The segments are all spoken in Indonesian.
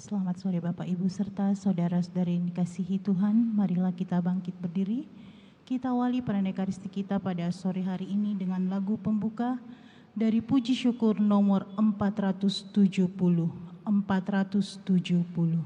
Selamat sore Bapak Ibu serta saudara-saudari yang dikasihi Tuhan. Marilah kita bangkit berdiri. Kita awali perayaan Ekaristi kita pada sore hari ini dengan lagu pembuka dari Puji Syukur nomor 470. 470.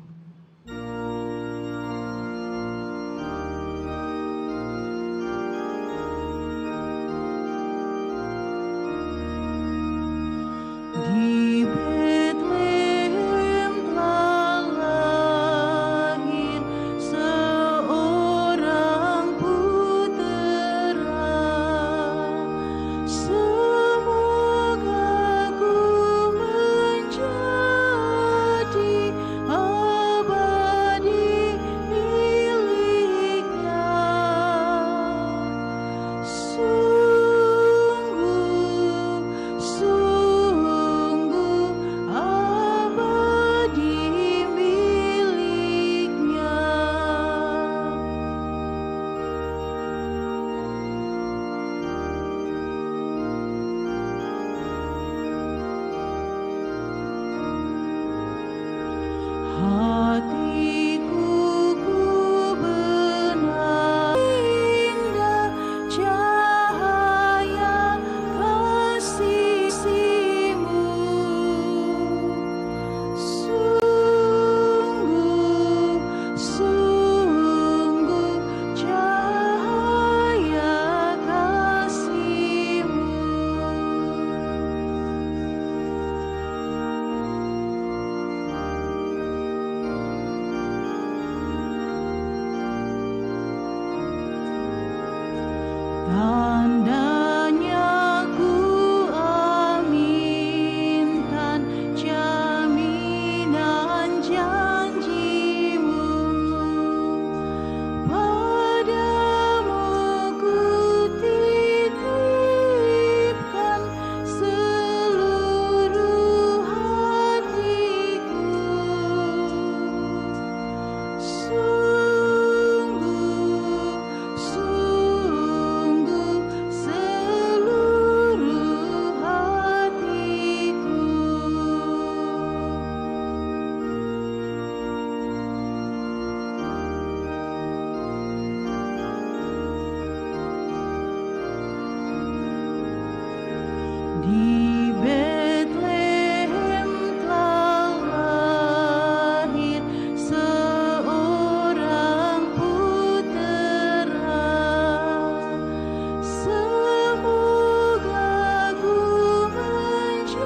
Tandanya ku aminkan jaminan janjimu, padamu ku titipkan seluruh hatiku. Di Betlehem telah lahir seorang putera. Semoga ku menjadi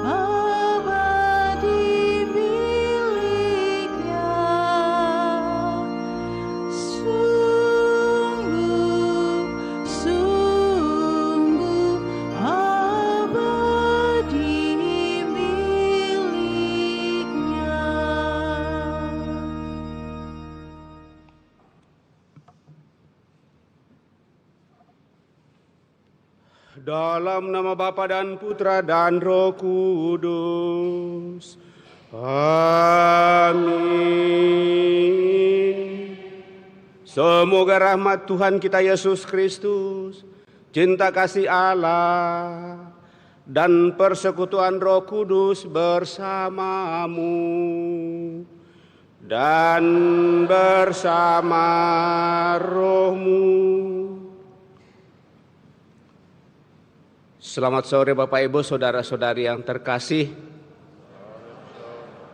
abadi miliknya. Dalam nama Bapa dan Putra dan Roh Kudus. Amin. Semoga rahmat Tuhan kita Yesus Kristus, cinta kasih Allah, dan persekutuan Roh Kudus bersamamu dan bersama rohmu. Selamat sore Bapak Ibu, saudara-saudari yang terkasih.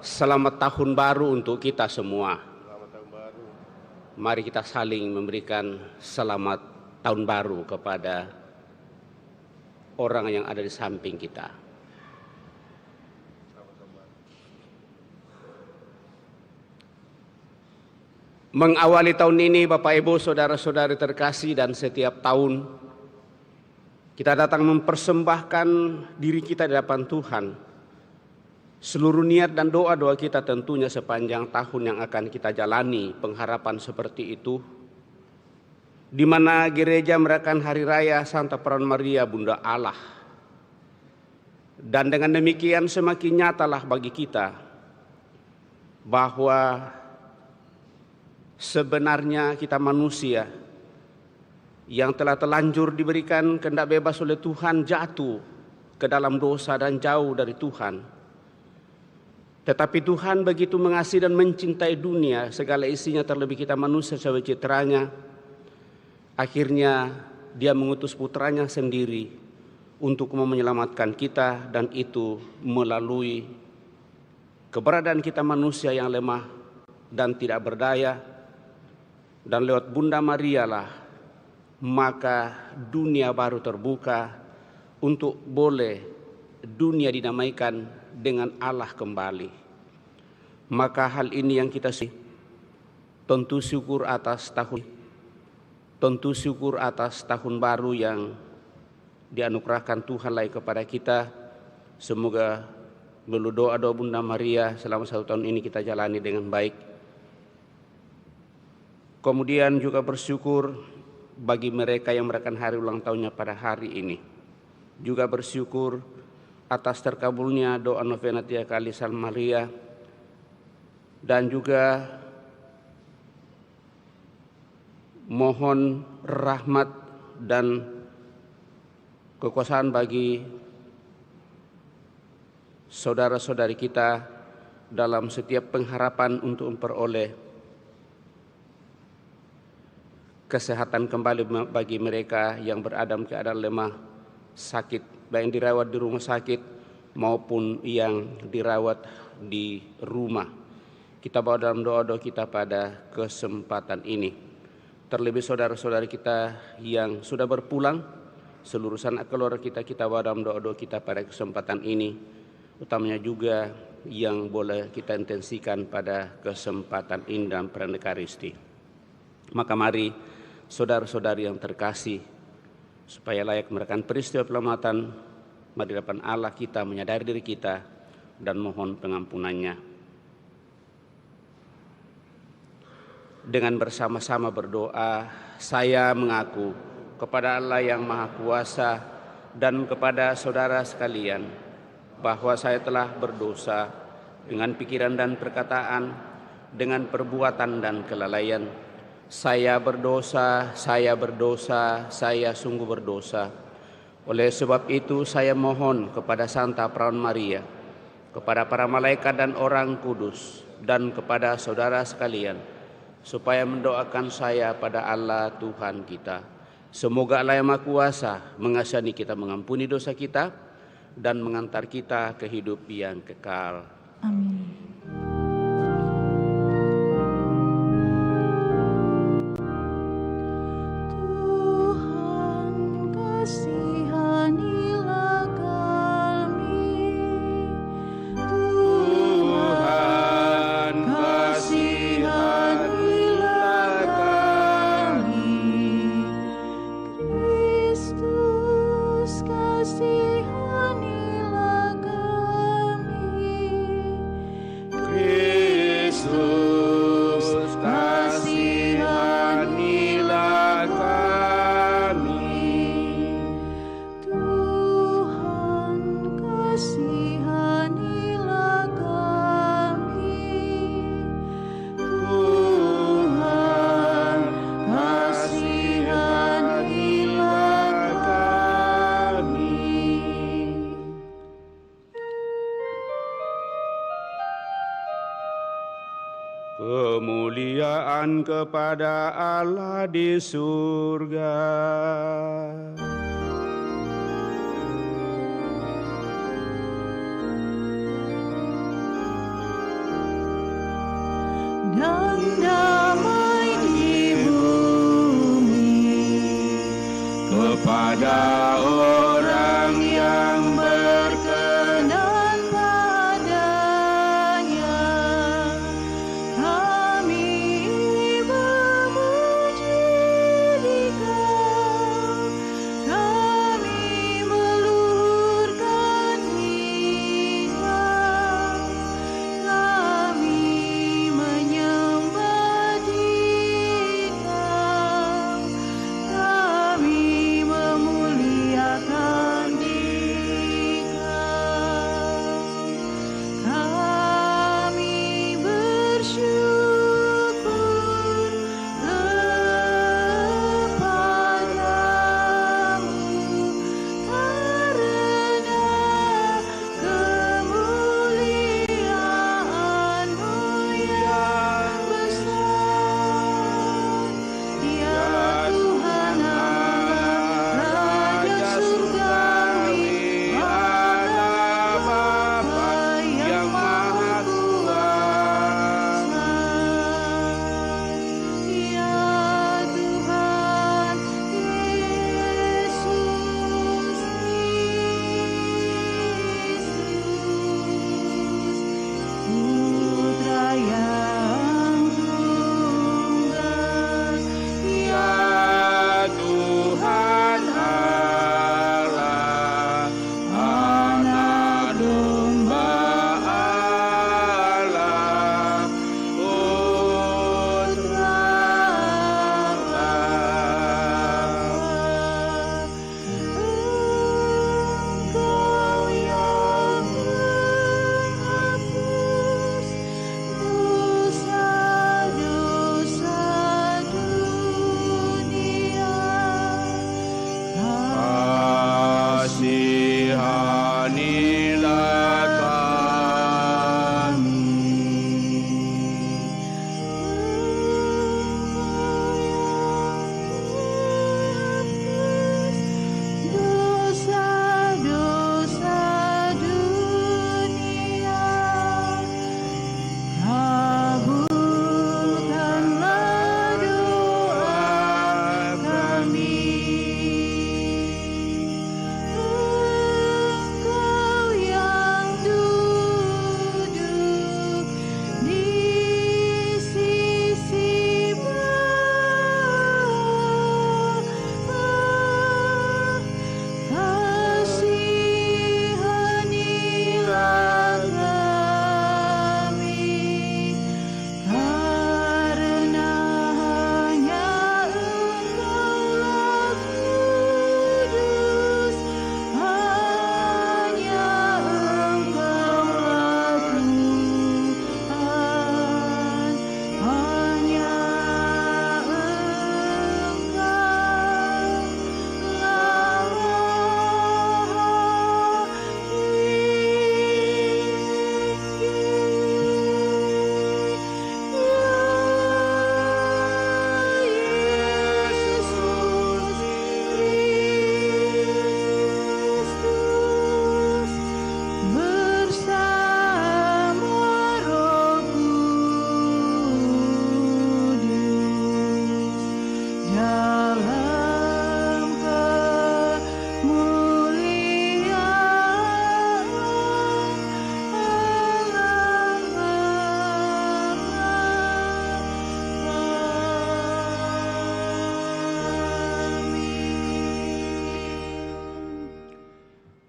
Selamat tahun baru untuk kita semua. Mari kita saling memberikan selamat tahun baru kepada orang yang ada di samping kita. Mengawali tahun ini Bapak Ibu, saudara-saudari terkasih, dan setiap tahun kita datang mempersembahkan diri kita di hadapan Tuhan. Seluruh niat dan doa-doa kita tentunya sepanjang tahun yang akan kita jalani pengharapan seperti itu, di mana gereja merayakan Hari Raya Santa Peran Maria Bunda Allah. Dan dengan demikian semakin nyatalah bagi kita bahwa sebenarnya kita manusia yang telah telanjur diberikan kehendak bebas oleh Tuhan jatuh ke dalam dosa dan jauh dari Tuhan. Tetapi Tuhan begitu mengasihi dan mencintai dunia, segala isinya, terlebih kita manusia sebagai citranya. Akhirnya Dia mengutus putranya sendiri untuk mau menyelamatkan kita, dan itu melalui keberadaan kita manusia yang lemah dan tidak berdaya. Dan lewat Bunda Maria lah maka dunia baru terbuka untuk boleh dunia dinamaikan dengan Allah kembali. Maka hal ini yang kita tentu syukur atas tahun baru yang dianugerahkan Tuhan lagi kepada kita. Semoga melalui doa-doa Bunda Maria selama 1 tahun ini kita jalani dengan baik. Kemudian juga bersyukur bagi mereka yang merayakan hari ulang tahunnya pada hari ini. Juga bersyukur atas terkabulnya doa novena 3 kali Salm Maria, dan juga mohon rahmat dan kekuasaan bagi saudara-saudari kita dalam setiap pengharapan untuk memperoleh kesehatan kembali bagi mereka yang berada dalam keadaan lemah, sakit, baik yang dirawat di rumah sakit maupun yang dirawat di rumah. Kita bawa dalam doa-doa kita pada kesempatan ini. Terlebih saudara-saudari kita yang sudah berpulang, seluruh sanak keluarga kita bawa dalam doa-doa kita pada kesempatan ini. Utamanya juga yang boleh kita intensikan pada kesempatan ini dalam perayaan Ekaristi. Maka mari saudara-saudari yang terkasih, supaya layak merayakan peristiwa penyelamatan, mari di hadapan Allah kita menyadari diri kita dan mohon pengampunannya. Dengan bersama-sama berdoa, saya mengaku kepada Allah yang Maha Kuasa dan kepada saudara sekalian bahwa saya telah berdosa dengan pikiran dan perkataan, dengan perbuatan dan kelalaian. Saya berdosa, saya sungguh berdosa. Oleh sebab itu saya mohon kepada Santa Perawan Maria, kepada para malaikat dan orang kudus, dan kepada saudara sekalian, supaya mendoakan saya pada Allah Tuhan kita. Semoga Allah yang Maha Kuasa mengasihani kita, mengampuni dosa kita, dan mengantar kita ke hidup yang kekal. Amin. Kemuliaan kepada Allah di surga. Dan damai di bumi kepada orang yang berkenan padanya. Kami memuji Dikau, kami meluhurkan Dikau, kami menyembah Dikau, kami memuliakan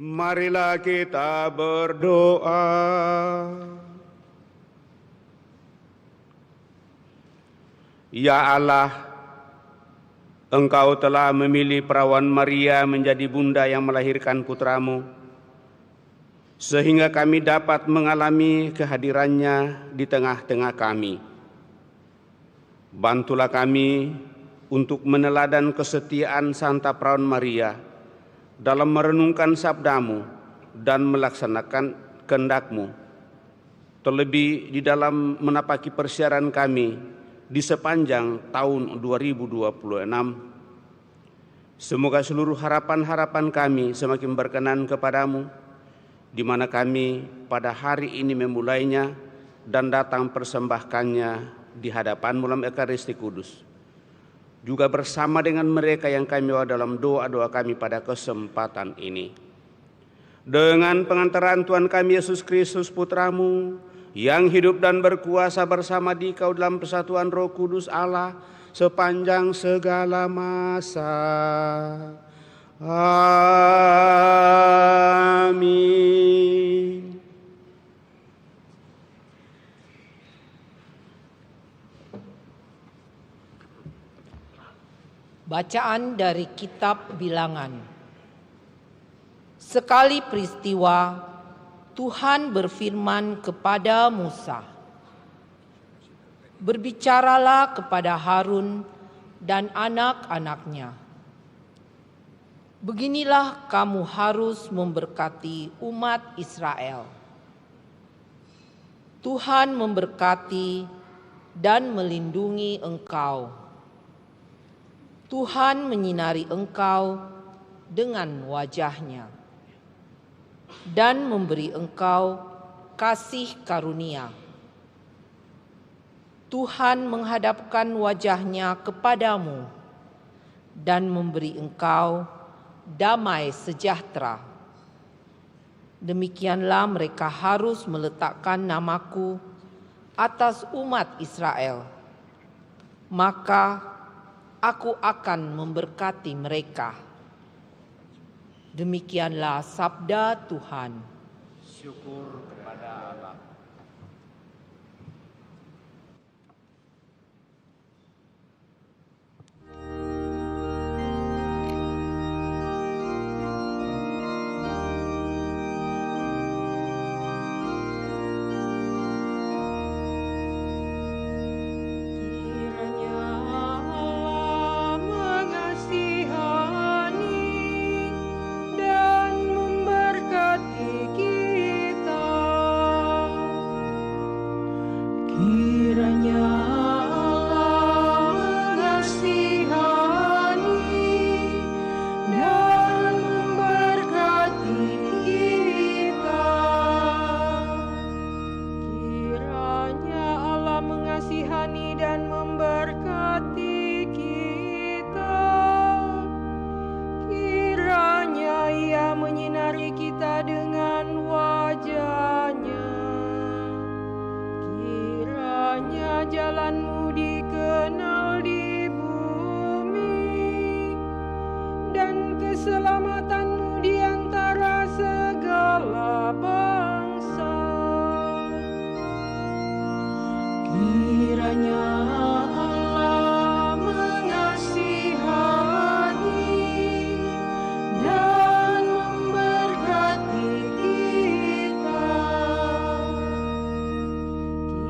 Marilah kita berdoa. Ya Allah, Engkau telah memilih perawan Maria menjadi bunda yang melahirkan putra-Mu, sehingga kami dapat mengalami kehadirannya di tengah-tengah kami. Bantulah kami untuk meneladan kesetiaan Santa Perawan Maria dalam merenungkan sabda-Mu dan melaksanakan kehendak-Mu, terlebih di dalam menapaki persiaran kami di sepanjang tahun 2026. Semoga seluruh harapan-harapan kami semakin berkenan kepadamu, di mana kami pada hari ini memulainya dan datang persembahkannya di hadapan-Mu dalam Ekaristi Kudus. Juga bersama dengan mereka yang kami bawa dalam doa-doa kami pada kesempatan ini. Dengan pengantaran Tuhan kami Yesus Kristus Putra-Mu, yang hidup dan berkuasa bersama Dikau dalam persatuan Roh Kudus Allah sepanjang segala masa. Amin. Bacaan dari Kitab Bilangan. Sekali peristiwa, Tuhan berfirman kepada Musa, "Berbicaralah kepada Harun dan anak-anaknya. Beginilah kamu harus memberkati umat Israel. Tuhan memberkati dan melindungi engkau. Tuhan menyinari engkau dengan wajah-Nya dan memberi engkau kasih karunia. Tuhan menghadapkan wajah-Nya kepadamu dan memberi engkau damai sejahtera. Demikianlah mereka harus meletakkan namaku atas umat Israel. Maka aku akan memberkati mereka." Demikianlah sabda Tuhan. Syukur kepada Allah. Jalan-Mu dikenal di bumi, dan keselamatan-Mu di antara segala bangsa. Kiranya Allah mengasihani dan memberkati kita.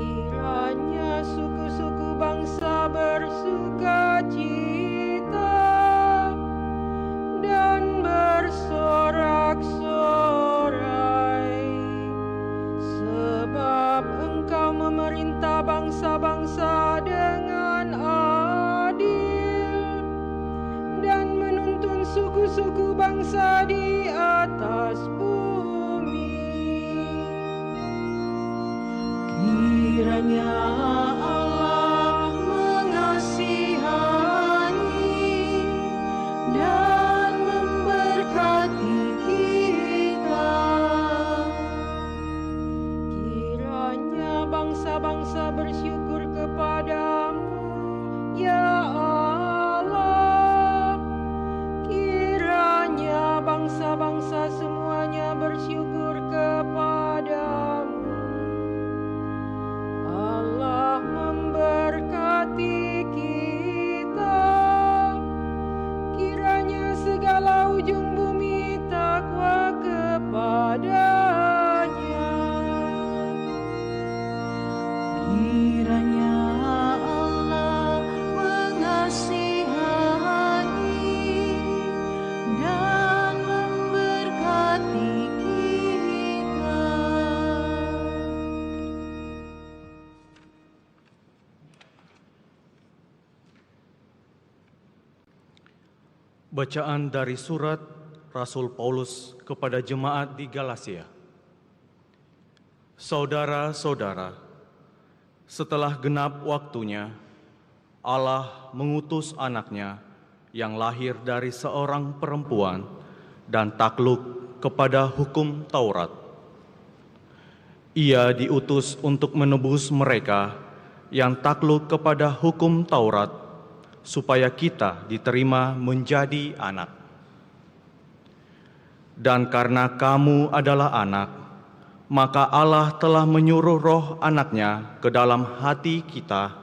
Kiranya suku-suku bangsa bersuka cita dan bersorak-sorai, sebab Engkau memerintah bangsa-bangsa dengan adil dan menuntun suku-suku bangsa di atas bumi. Kiranya Allah mengasihani dan memberkati kita. Kiranya bangsa-bangsa bersyukur kepadamu, ya Allah. Kiranya bangsa-bangsa semuanya Bacaan dari surat Rasul Paulus kepada jemaat di Galatia. Saudara-saudara, setelah genap waktunya, Allah mengutus anaknya yang lahir dari seorang perempuan dan takluk kepada hukum Taurat. Ia diutus untuk menebus mereka yang takluk kepada hukum Taurat, supaya kita diterima menjadi anak. Dan karena kamu adalah anak, maka Allah telah menyuruh roh anaknya ke dalam hati kita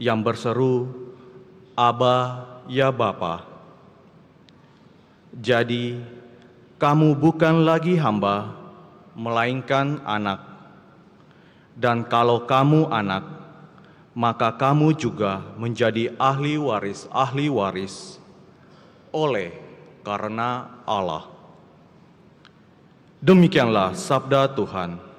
yang berseru, Aba, ya Bapa. Jadi, kamu bukan lagi hamba, melainkan anak. Dan kalau kamu anak, maka kamu juga menjadi ahli waris oleh karena Allah. Demikianlah sabda Tuhan.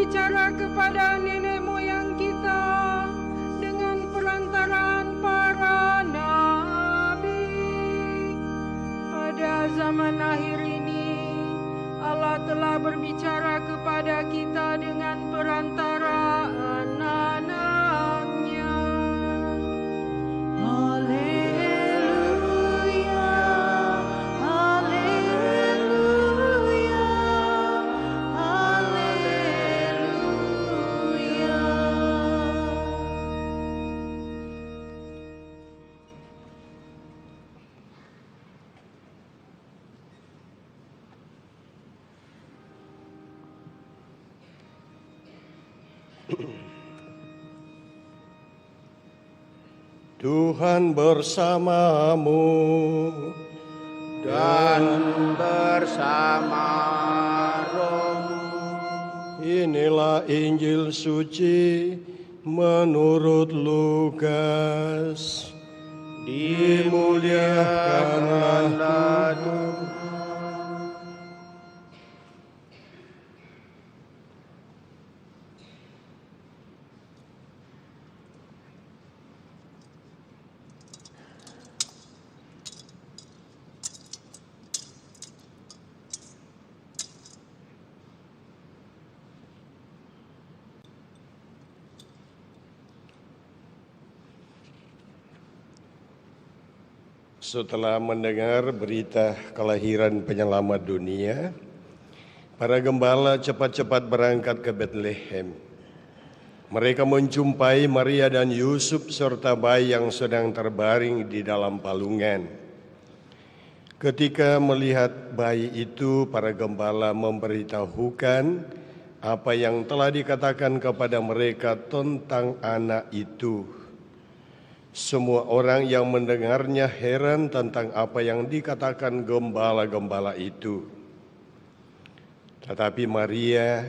berbicara kepada nenek moyang kita dengan perantaraan para nabi. Pada zaman akhir ini, Allah telah berbicara kepada kita dengan perantaraan anak-Nya. Tuhan bersamamu dan bersama rohmu. Inilah Injil suci menurut Lukas. Dimuliakanlah Tuhan. Setelah mendengar berita kelahiran penyelamat dunia, para gembala cepat-cepat berangkat ke Bethlehem. Mereka menjumpai Maria dan Yusuf serta bayi yang sedang terbaring di dalam palungan. Ketika melihat bayi itu, para gembala memberitahukan apa yang telah dikatakan kepada mereka tentang anak itu. Semua orang yang mendengarnya heran tentang apa yang dikatakan gembala-gembala itu. Tetapi Maria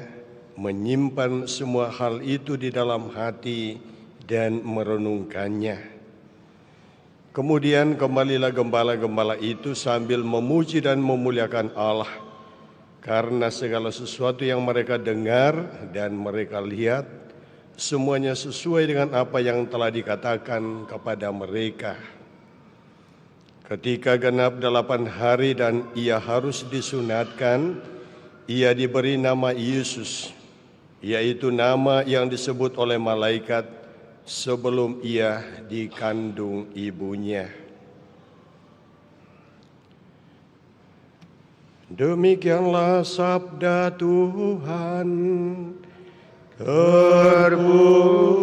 menyimpan semua hal itu di dalam hati dan merenungkannya. Kemudian kembalilah gembala-gembala itu sambil memuji dan memuliakan Allah karena segala sesuatu yang mereka dengar dan mereka lihat semuanya sesuai dengan apa yang telah dikatakan kepada mereka. Ketika genap 8 hari dan ia harus disunatkan, ia diberi nama Yesus, yaitu nama yang disebut oleh malaikat sebelum ia dikandung ibunya. Demikianlah sabda Tuhan. Terpuji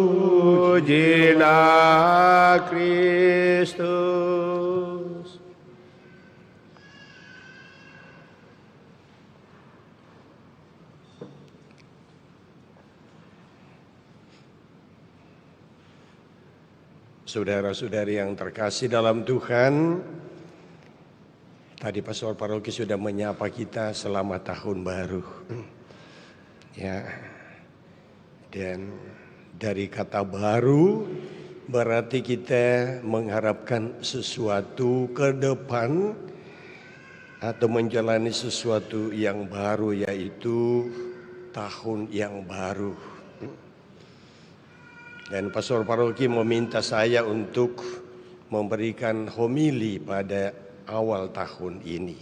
Kristus. Saudara-saudari yang terkasih dalam Tuhan, tadi Pastor Paroki sudah menyapa kita selamat tahun baru. Ya. Dan dari kata baru berarti kita mengharapkan sesuatu ke depan atau menjalani sesuatu yang baru, yaitu tahun yang baru. Dan Pastor Paroki meminta saya untuk memberikan homili pada awal tahun ini.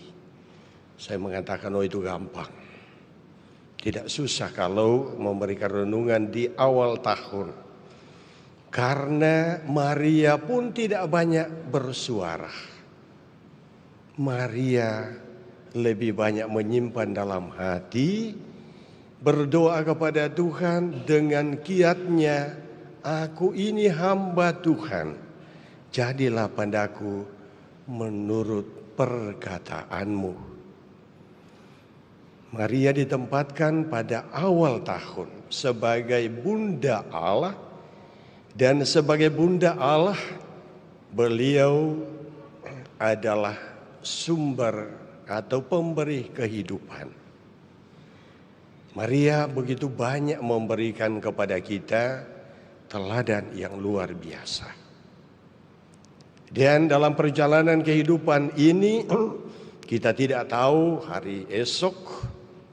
Saya mengatakan, oh itu gampang. Tidak susah kalau memberikan renungan di awal tahun. Karena Maria pun tidak banyak bersuara. Maria lebih banyak menyimpan dalam hati, berdoa kepada Tuhan dengan kiatnya, aku ini hamba Tuhan, jadilah padaku menurut perkataanmu. Maria ditempatkan pada awal tahun sebagai Bunda Allah, dan sebagai Bunda Allah, beliau adalah sumber atau pemberi kehidupan. Maria begitu banyak memberikan kepada kita teladan yang luar biasa. Dan dalam perjalanan kehidupan ini, kita tidak tahu hari esok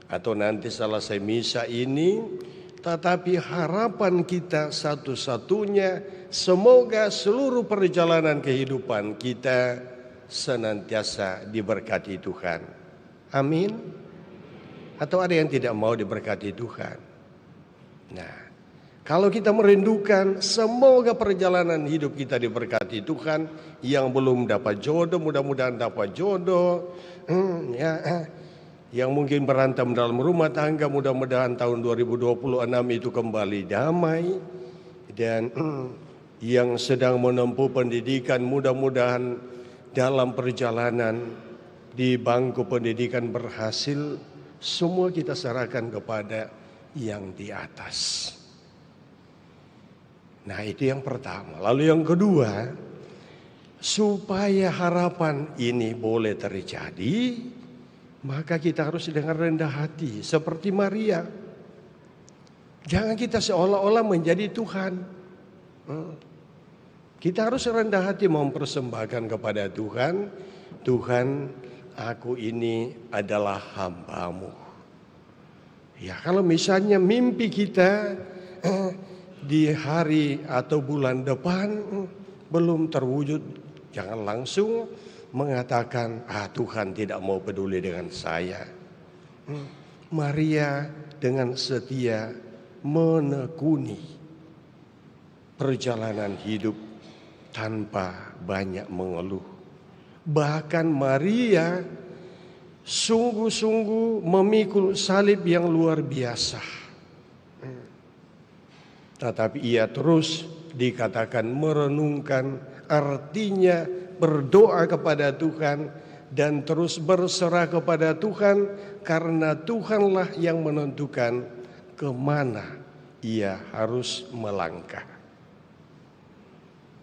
atau nanti selesai misa ini, tetapi harapan kita satu-satunya, semoga seluruh perjalanan kehidupan kita senantiasa diberkati Tuhan. Amin. Atau ada yang tidak mau diberkati Tuhan? Nah, kalau kita merindukan semoga perjalanan hidup kita diberkati Tuhan, yang belum dapat jodoh mudah-mudahan dapat jodoh, yang mungkin berantem dalam rumah tangga mudah-mudahan tahun 2026 itu kembali damai, dan yang sedang menempuh pendidikan mudah-mudahan dalam perjalanan di bangku pendidikan berhasil. Semua kita serahkan kepada yang di atas. Nah, itu yang pertama. Lalu yang kedua, supaya harapan ini boleh terjadi, maka kita harus dengan rendah hati seperti Maria. Jangan kita seolah-olah menjadi Tuhan. Kita harus rendah hati mempersembahkan kepada Tuhan, Tuhan, aku ini adalah hamba-Mu. Ya, kalau misalnya mimpi kita di hari atau bulan depan belum terwujud, jangan langsung mengatakan, Tuhan tidak mau peduli dengan saya. Maria dengan setia menekuni perjalanan hidup tanpa banyak mengeluh. Bahkan Maria sungguh-sungguh memikul salib yang luar biasa. Tetapi ia terus dikatakan merenungkan artinya berdoa kepada Tuhan dan terus berserah kepada Tuhan, karena Tuhanlah yang menentukan kemana ia harus melangkah.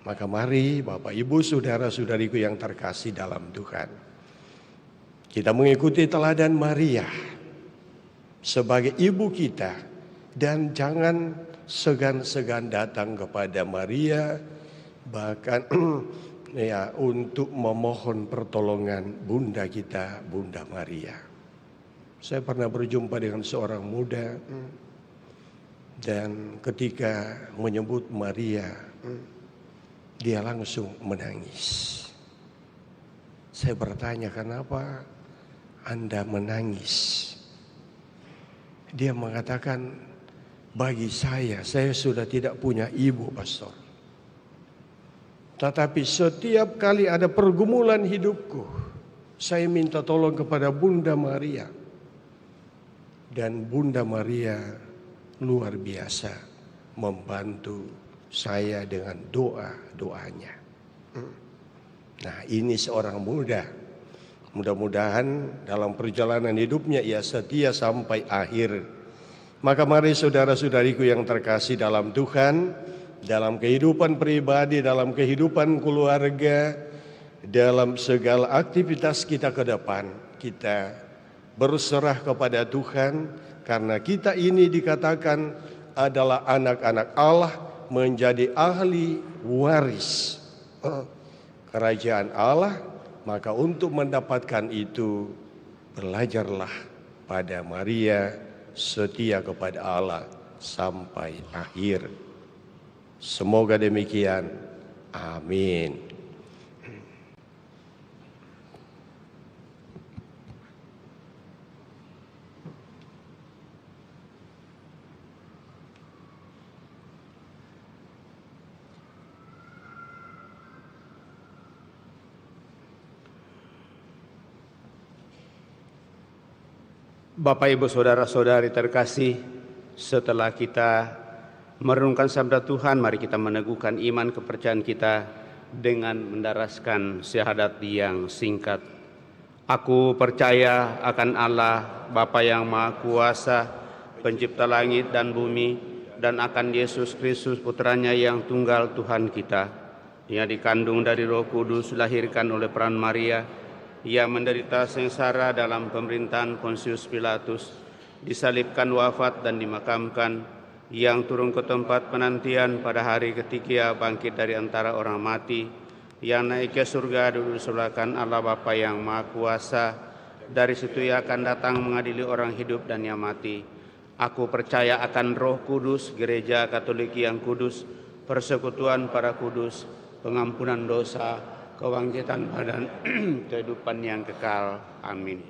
Maka mari Bapak Ibu saudara-saudariku yang terkasih dalam Tuhan, kita mengikuti teladan Maria sebagai ibu kita, dan jangan segan-segan datang kepada Maria, bahkan ya untuk memohon pertolongan Bunda kita, Bunda Maria. Saya pernah berjumpa dengan seorang muda, dan ketika menyebut Maria, dia langsung menangis. Saya bertanya, kenapa Anda menangis? Dia mengatakan, bagi saya sudah tidak punya ibu, Pastor. Tetapi setiap kali ada pergumulan hidupku, saya minta tolong kepada Bunda Maria. Dan Bunda Maria luar biasa membantu saya dengan doa-doanya. Nah, ini seorang muda. Mudah-mudahan dalam perjalanan hidupnya ia setia sampai akhir. Maka mari saudara-saudariku yang terkasih dalam Tuhan, dalam kehidupan pribadi, dalam kehidupan keluarga, dalam segala aktivitas kita ke depan, kita berserah kepada Tuhan, karena kita ini dikatakan adalah anak-anak Allah, menjadi ahli waris kerajaan Allah. Maka untuk mendapatkan itu, belajarlah pada Maria setia kepada Allah sampai akhir. Semoga demikian. Amin. Bapak, Ibu, Saudara-saudari terkasih, setelah kita merenungkan sabda Tuhan, mari kita meneguhkan iman kepercayaan kita dengan mendaraskan syahadat yang singkat. Aku percaya akan Allah, Bapa yang Maha Kuasa, pencipta langit dan bumi, dan akan Yesus Kristus, putranya yang tunggal Tuhan kita, yang dikandung dari Roh Kudus, dilahirkan oleh peran Maria, ia menderita sengsara dalam pemerintahan Pontius Pilatus, disalibkan, wafat dan dimakamkan, yang turun ke tempat penantian pada hari ketika bangkit dari antara orang mati, yang naik ke surga duduk sebelah kanan Allah Bapa yang Maha Kuasa, dari situ ia akan datang mengadili orang hidup dan yang mati. Aku percaya akan Roh Kudus, Gereja Katolik yang kudus, persekutuan para kudus, pengampunan dosa, kebangkitan badan, kehidupan yang kekal. Amin.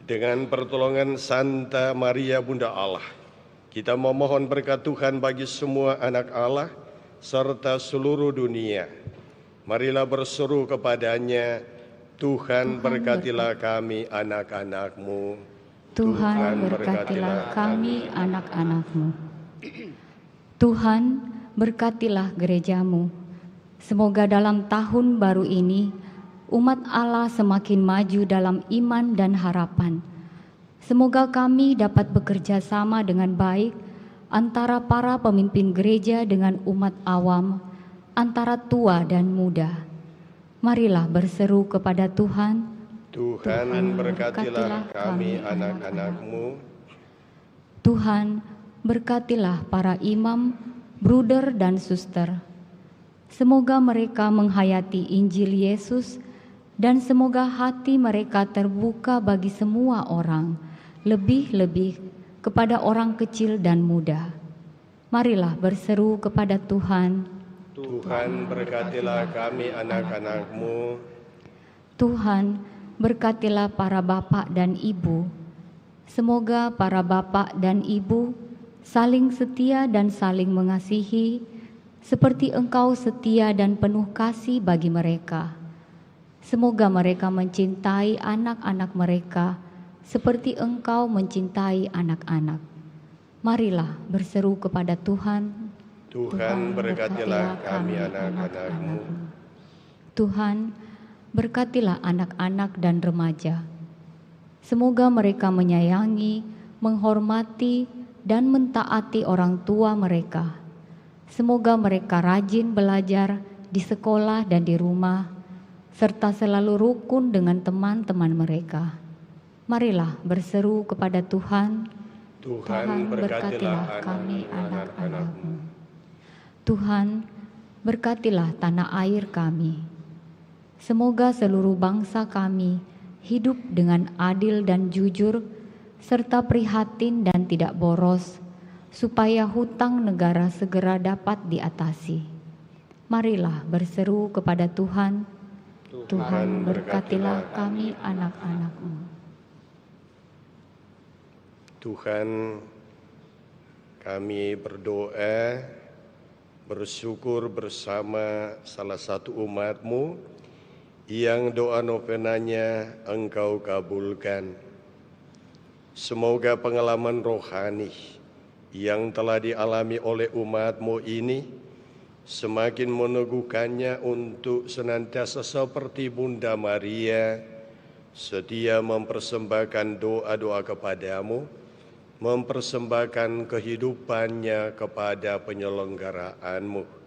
Dengan pertolongan Santa Maria Bunda Allah, kita memohon berkat Tuhan bagi semua anak Allah serta seluruh dunia. Marilah berseru kepadanya, Tuhan berkatilah kami anak-anak-Mu. Tuhan berkatilah kami anak-anak-Mu. Tuhan, berkatilah gereja-Mu. Semoga dalam tahun baru ini, umat Allah semakin maju dalam iman dan harapan. Semoga kami dapat bekerja sama dengan baik antara para pemimpin gereja dengan umat awam, antara tua dan muda. Marilah berseru kepada Tuhan. Tuhan, berkatilah kami anak-anak-Mu. Tuhan, berkatilah para imam, bruder dan suster. Semoga mereka menghayati Injil Yesus dan semoga hati mereka terbuka bagi semua orang, lebih-lebih kepada orang kecil dan muda. Marilah berseru kepada Tuhan. Tuhan, berkatilah kami anak-anak-Mu. Tuhan, berkatilah para bapak dan ibu. Semoga para bapak dan ibu saling setia dan saling mengasihi, seperti Engkau setia dan penuh kasih bagi mereka. Semoga mereka mencintai anak-anak mereka, seperti Engkau mencintai anak-anak. Marilah berseru kepada Tuhan. Tuhan, berkatilah kami anak-anak-Mu. Tuhan, berkatilah anak-anak dan remaja. Semoga mereka menyayangi, menghormati, dan mentaati orang tua mereka. Semoga mereka rajin belajar di sekolah dan di rumah, serta selalu rukun dengan teman-teman mereka. Marilah berseru kepada Tuhan. Tuhan, berkatilah kami anak-anak-Mu. Tuhan, berkatilah tanah air kami. Semoga seluruh bangsa kami hidup dengan adil dan jujur, serta prihatin dan tidak boros, supaya hutang negara segera dapat diatasi. Marilah berseru kepada Tuhan. Tuhan, berkatilah kami anak-anak-Mu. Tuhan, kami berdoa, bersyukur bersama salah satu umat-Mu yang doa novenanya Engkau kabulkan. Semoga pengalaman rohani yang telah dialami oleh umat-Mu ini, semakin meneguhkannya untuk senantiasa seperti Bunda Maria, setia mempersembahkan doa-doa kepadamu, mempersembahkan kehidupannya kepada penyelenggaraanmu.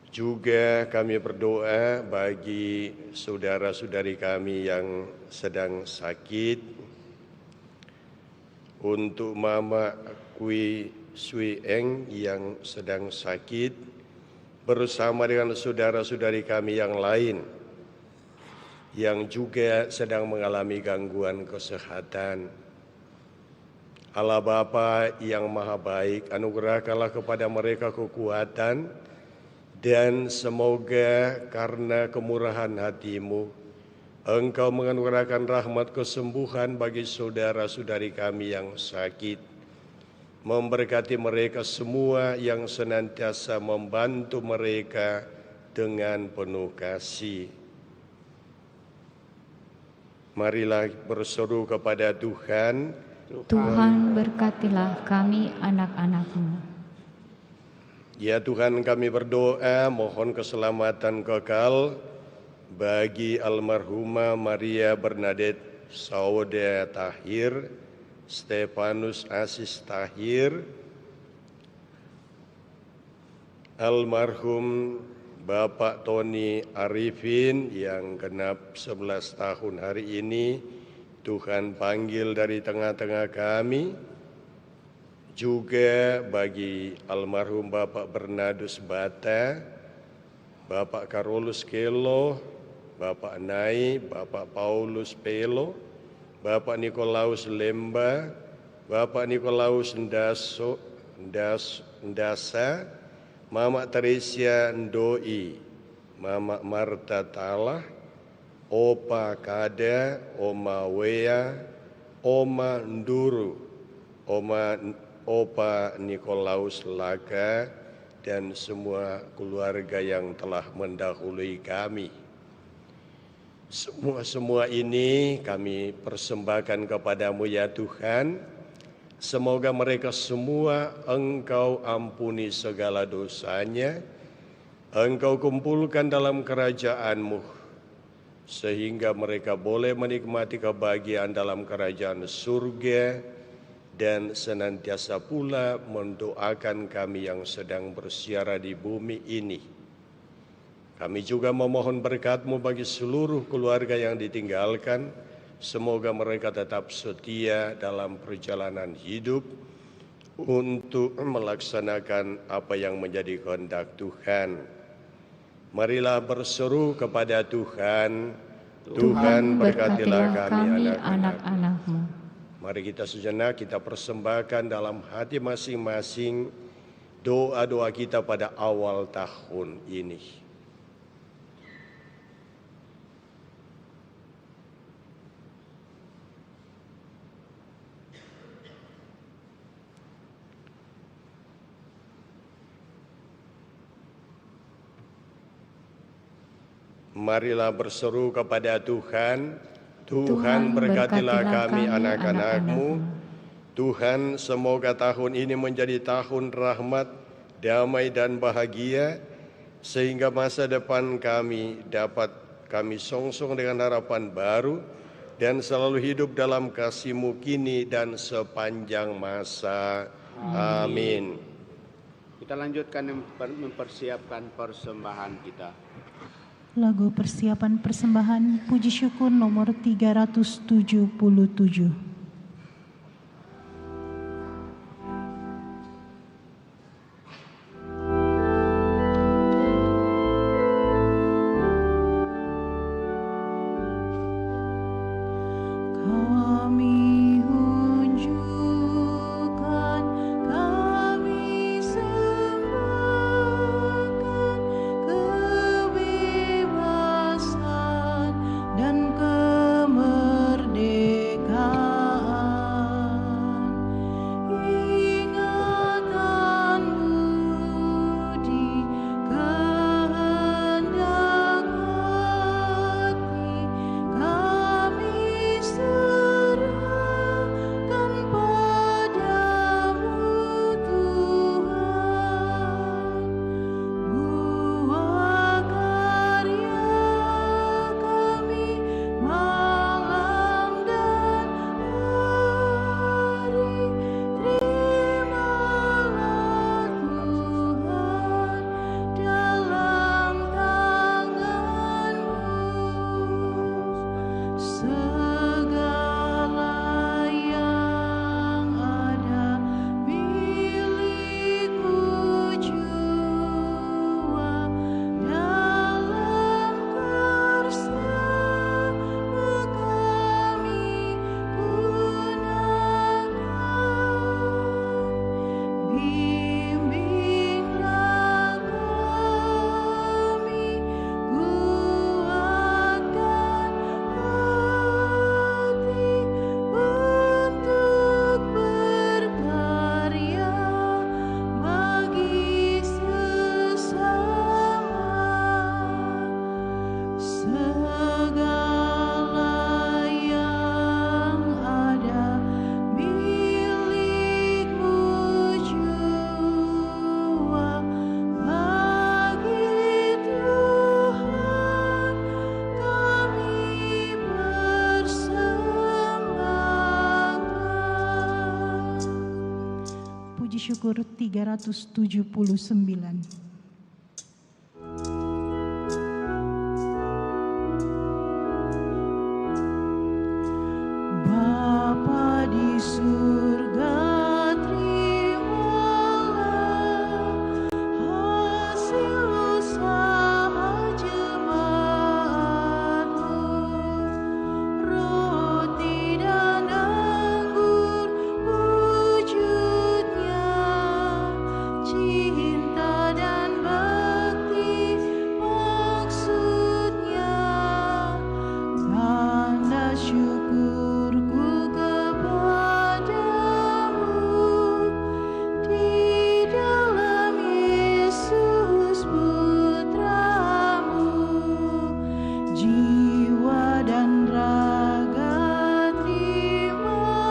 Juga kami berdoa bagi saudara-saudari kami yang sedang sakit, untuk Mama Kui Sui Eng yang sedang sakit, bersama dengan saudara-saudari kami yang lain yang juga sedang mengalami gangguan kesehatan. Allah Bapa yang Maha Baik, anugerahkanlah kepada mereka kekuatan, dan semoga karena kemurahan hati-Mu, Engkau menganugerahkan rahmat kesembuhan bagi saudara-saudari kami yang sakit. Memberkati mereka semua yang senantiasa membantu mereka dengan penuh kasih. Marilah berseru kepada Tuhan. Tuhan, berkatilah kami anak-anak-Mu. Ya Tuhan, kami berdoa mohon keselamatan kekal bagi almarhumah Maria Bernadette Sauda Tahir, Stefanus Asis Tahir, almarhum Bapak Tony Arifin yang genap 11 tahun hari ini. Tuhan panggil dari tengah-tengah kami. Juga bagi almarhum Bapak Bernardus Bata, Bapak Karolus Kelo, Bapak Nai, Bapak Paulus Pelo, Bapak Nikolaus Lemba, Bapak Nikolaus Ndasa, Mama Teresia Ndoi, Mama Marta Talah, Opa Kada, Oma Wea, Oma Nduru, Opa Nikolaus Laga, dan semua keluarga yang telah mendahului kami. Semua ini kami persembahkan kepadamu ya Tuhan. Semoga mereka semua Engkau ampuni segala dosanya, Engkau kumpulkan dalam kerajaan-Mu, sehingga mereka boleh menikmati kebahagiaan dalam kerajaan surga, dan senantiasa pula mendoakan kami yang sedang bersiara di bumi ini. Kami juga memohon berkat-Mu bagi seluruh keluarga yang ditinggalkan. Semoga mereka tetap setia dalam perjalanan hidup untuk melaksanakan apa yang menjadi kehendak Tuhan. Marilah berseru kepada Tuhan. Tuhan, berkatilah kami anak-anak-Mu. Mari kita sejenak kita persembahkan dalam hati masing-masing doa-doa kita pada awal tahun ini. Marilah berseru kepada Tuhan. Tuhan, berkatilah kami anak-anak-Mu. Tuhan, semoga tahun ini menjadi tahun rahmat, damai dan bahagia, sehingga masa depan kami dapat kami songsong dengan harapan baru dan selalu hidup dalam kasih-Mu kini dan sepanjang masa. Amin. Kita lanjutkan mempersiapkan persembahan kita. Lagu persiapan persembahan puji syukur nomor 377. Dan kemerdekaan. puji syukur 379. Bapa di surga, terimalah hasil usaha jemaat-Mu. Roti dan anggur wujudnya, cinta dan bakti maksudnya. Tanda syukurku kepadamu di dalam Yesus Putramu. Jiwa dan raga terimalah,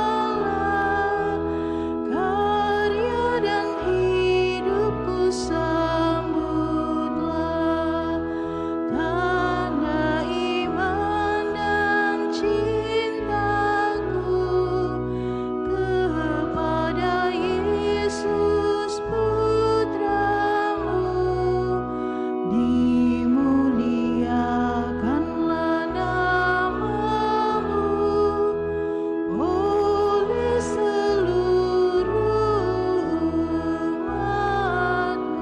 karya dan hidupku sambutlah. Tanda iman dan cintaku kepada Yesus Putramu. Dimuliakanlah namamu oleh seluruh umatmu.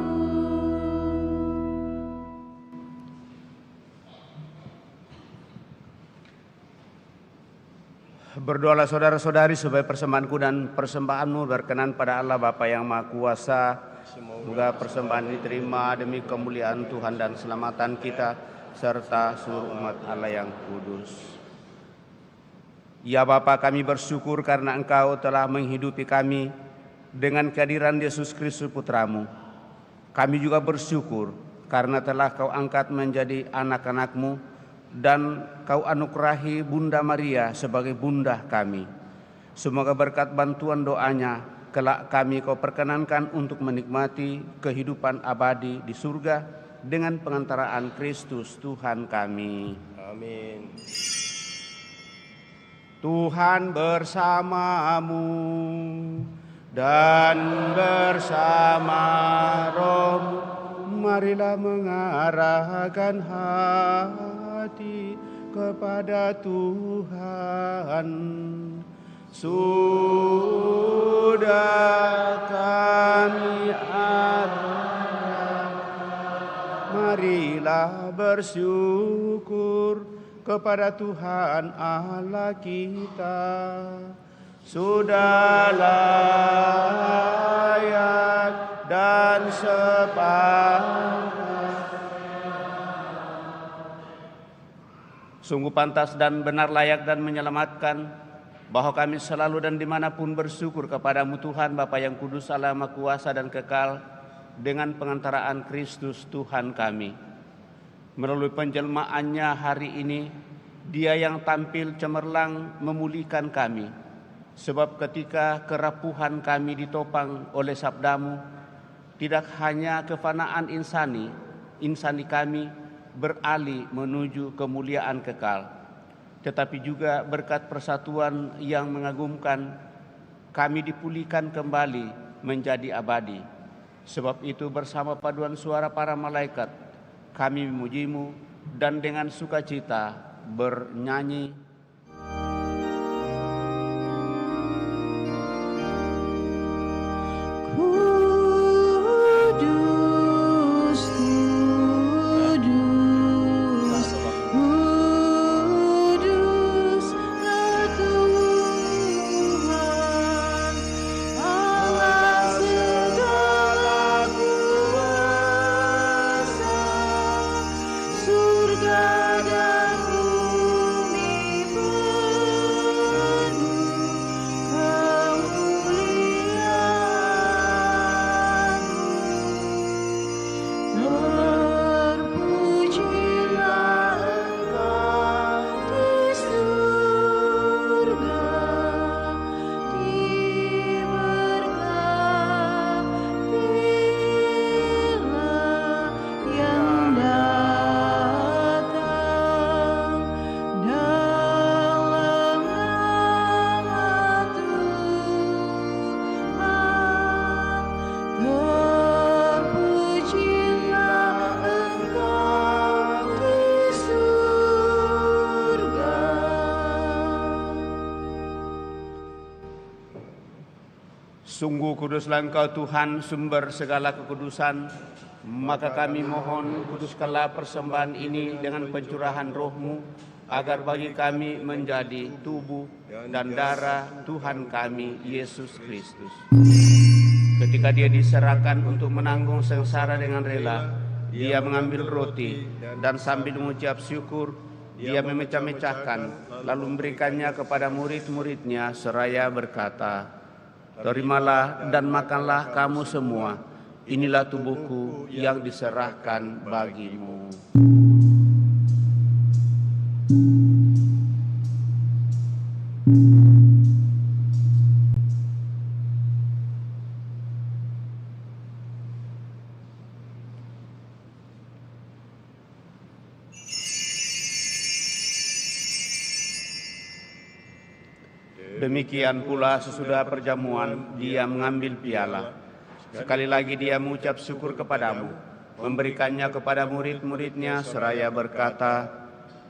Berdoalah saudara-saudari supaya persembahanku dan persembahanmu berkenan pada Allah Bapa yang Maha Kuasa. Semoga persembahan diterima demi kemuliaan Tuhan dan keselamatan kita serta seluruh umat Allah yang kudus. Ya Bapa, kami bersyukur karena Engkau telah menghidupi kami dengan kehadiran Yesus Kristus Putramu. Kami juga bersyukur karena telah Kau angkat menjadi anak-anak-Mu dan Kau anugerahi Bunda Maria sebagai bunda kami. Semoga berkat bantuan doanya kelak kami Kau perkenankan untuk menikmati kehidupan abadi di surga dengan pengantaraan Kristus Tuhan kami. Amin. Tuhan bersamamu dan bersama rohmu. Marilah mengarahkan hati kepada Tuhan. Sudah kami arahkan, marilah bersyukur kepada Tuhan Allah kita. Sudah layak dan sepantas, sungguh pantas dan benar, layak dan menyelamatkan, bahwa kami selalu dan dimanapun bersyukur kepadamu Tuhan Bapa yang kudus, Allah Maha Kuasa dan kekal, dengan pengantaraan Kristus Tuhan kami. Melalui penjelmaannya hari ini, Dia yang tampil cemerlang memulihkan kami. Sebab ketika kerapuhan kami ditopang oleh sabdamu, tidak hanya kefanaan insani kami beralih menuju kemuliaan kekal, tetapi juga berkat persatuan yang mengagumkan, kami dipulihkan kembali menjadi abadi. Sebab itu bersama paduan suara para malaikat, kami memuji-Mu dan dengan sukacita bernyanyi. Kudus, kudus, kuduslah Tuhan, Allah segala kuasa, surga dan bumi Sungguh kuduslah Engkau Tuhan, sumber segala kekudusan. Maka kami mohon, kuduskanlah persembahan ini dengan pencurahan Roh-Mu, agar bagi kami menjadi tubuh dan darah Tuhan kami, Yesus Kristus. Ketika Dia diserahkan untuk menanggung sengsara dengan rela, Dia mengambil roti dan sambil mengucap syukur, Dia memecah-mecahkan, lalu memberikannya kepada murid-murid-Nya seraya berkata, "Terimalah dan makanlah kamu semua, inilah tubuhku yang diserahkan bagimu." Demikian pula sesudah perjamuan, Dia mengambil piala. Sekali lagi Dia mengucap syukur kepadamu, memberikannya kepada murid-murid-Nya seraya berkata,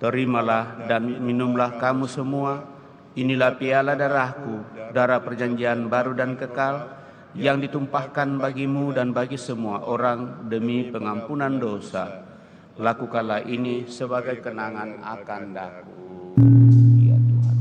"Terimalah dan minumlah kamu semua, inilah piala darahku, darah perjanjian baru dan kekal, yang ditumpahkan bagimu dan bagi semua orang demi pengampunan dosa. Lakukanlah ini sebagai kenangan akan daku." Ya Tuhan.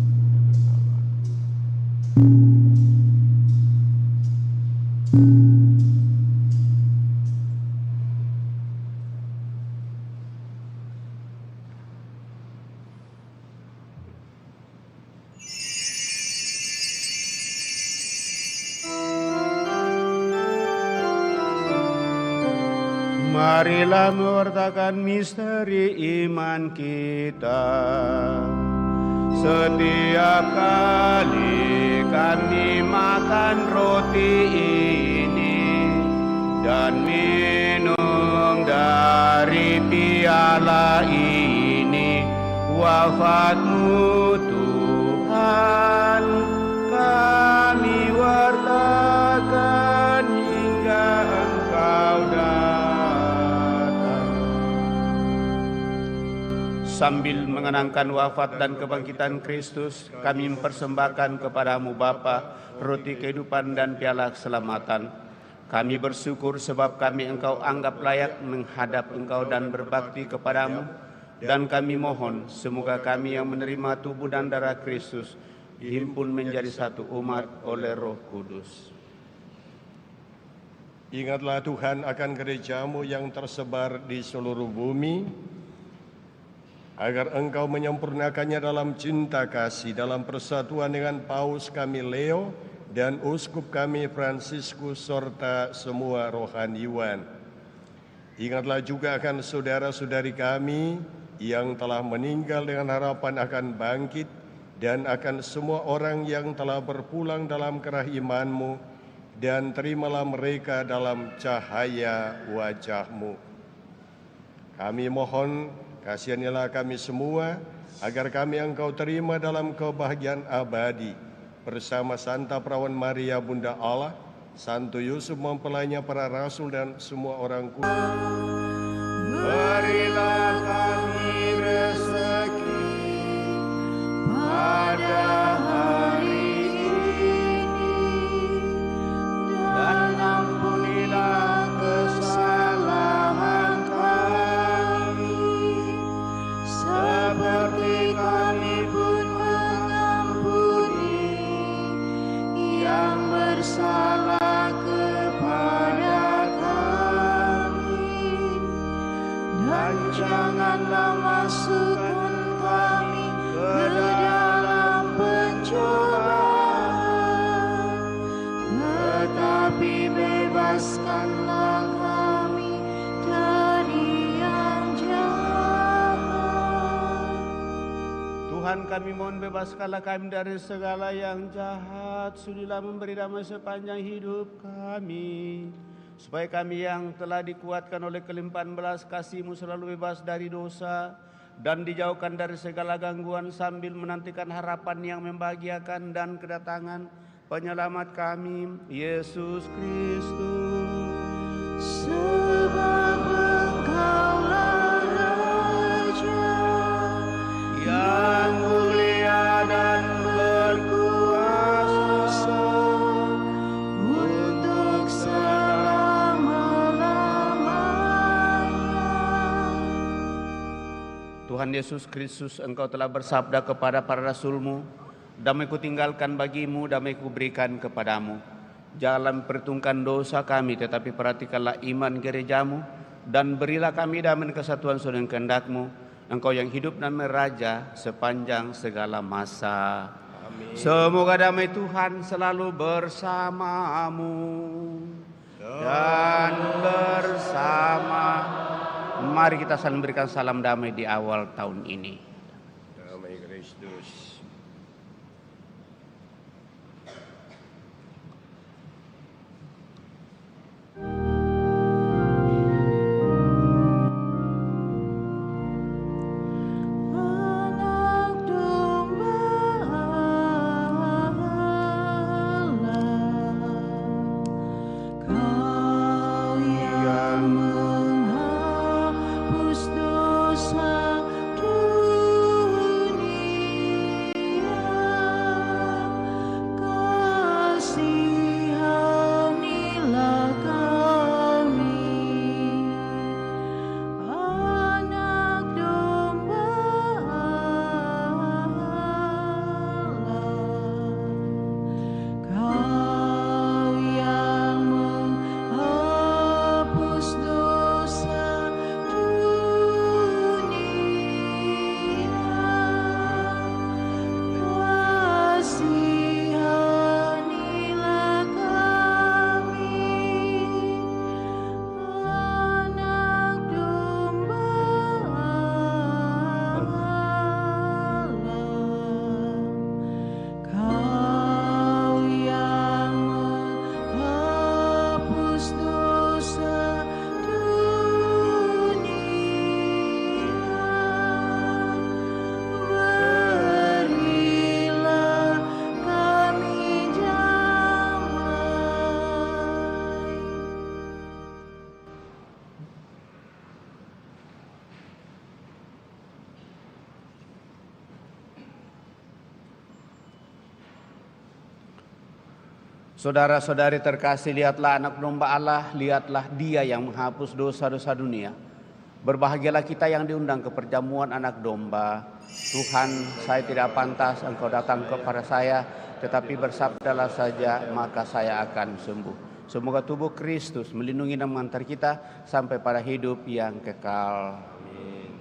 Marilah mewartakan misteri iman kita. Setiap kali kami makan roti ini dan minum dari piala ini, wafat-Mu Tuhan kami wartakan hingga Engkau datang. Sambil mengenangkan wafat dan kebangkitan Kristus, kami mempersembahkan kepada-Mu Bapa roti kehidupan dan piala keselamatan. Kami bersyukur sebab kami Engkau anggap layak menghadap Engkau dan berbakti kepada-Mu. Dan kami mohon, semoga kami yang menerima tubuh dan darah Kristus dihimpun menjadi satu umat oleh Roh Kudus. Ingatlah Tuhan akan gereja-Mu yang tersebar di seluruh bumi, agar Engkau menyempurnakannya dalam cinta kasih, dalam persatuan dengan Paus kami Leo dan Uskup kami Fransiskus serta semua rohaniwan. Ingatlah juga akan saudara-saudari kami yang telah meninggal dengan harapan akan bangkit, dan akan semua orang yang telah berpulang dalam kerah iman-Mu, dan terimalah mereka dalam cahaya wajah-Mu. Kami mohon, kasihanilah kami semua, agar kami Engkau terima dalam kebahagiaan abadi, bersama Santa Perawan Maria Bunda Allah, Santo Yusuf mempelainya para rasul dan semua orang kudus. Berilah kami rezeki pada hari ini, dan ampunilah kesalahan kami, seperti kami pun mengampuni yang bersalah kepada kami, dan janganlah masukkan kami ke dalam pencobaan, tetapi bebaskanlah kami dari yang jahat. Tuhan, kami mohon bebaskanlah kami dari segala yang jahat. Sudilah memberi damai sepanjang hidup kami, supaya kami yang telah dikuatkan oleh kelimpahan belas kasih-Mu selalu bebas dari dosa dan dijauhkan dari segala gangguan, sambil menantikan harapan yang membahagiakan dan kedatangan penyelamat kami, Yesus Kristus. Sebab Engkaulah Raja yang mulia dan berkuasa Tuhan Yesus Kristus, Engkau telah bersabda kepada para rasul-Mu, damai ku tinggalkan bagimu, damai ku berikan kepadamu. Janganlah memperhitungkan dosa kami, tetapi perhatikanlah iman gerejamu, dan berilah kami damai dan kesatuan sesuai dengan kehendak-Mu, Engkau yang hidup dan meraja sepanjang segala masa. Amin. Semoga damai Tuhan selalu bersamamu dan bersama. Mari kita saling berikan salam damai di awal tahun ini. Damai Kristus. Anak domba Allah, Kau yang menghapus dosa dunia, kasihanilah kami. Anak domba Allah, Kau yang menghapus dosa dunia, kasihanilah kami. Anak domba Allah, Kau yang menghapus dosa dunia, berilah kami damai. Saudara-saudari terkasih, lihatlah anak domba Allah, lihatlah Dia yang menghapus dosa-dosa dunia. Berbahagialah kita yang diundang ke perjamuan anak domba. Tuhan, saya tidak pantas Engkau datang kepada saya, tetapi bersabdalah saja, maka saya akan sembuh. Semoga tubuh Kristus melindungi dan mengantar kita sampai pada hidup yang kekal. Amin.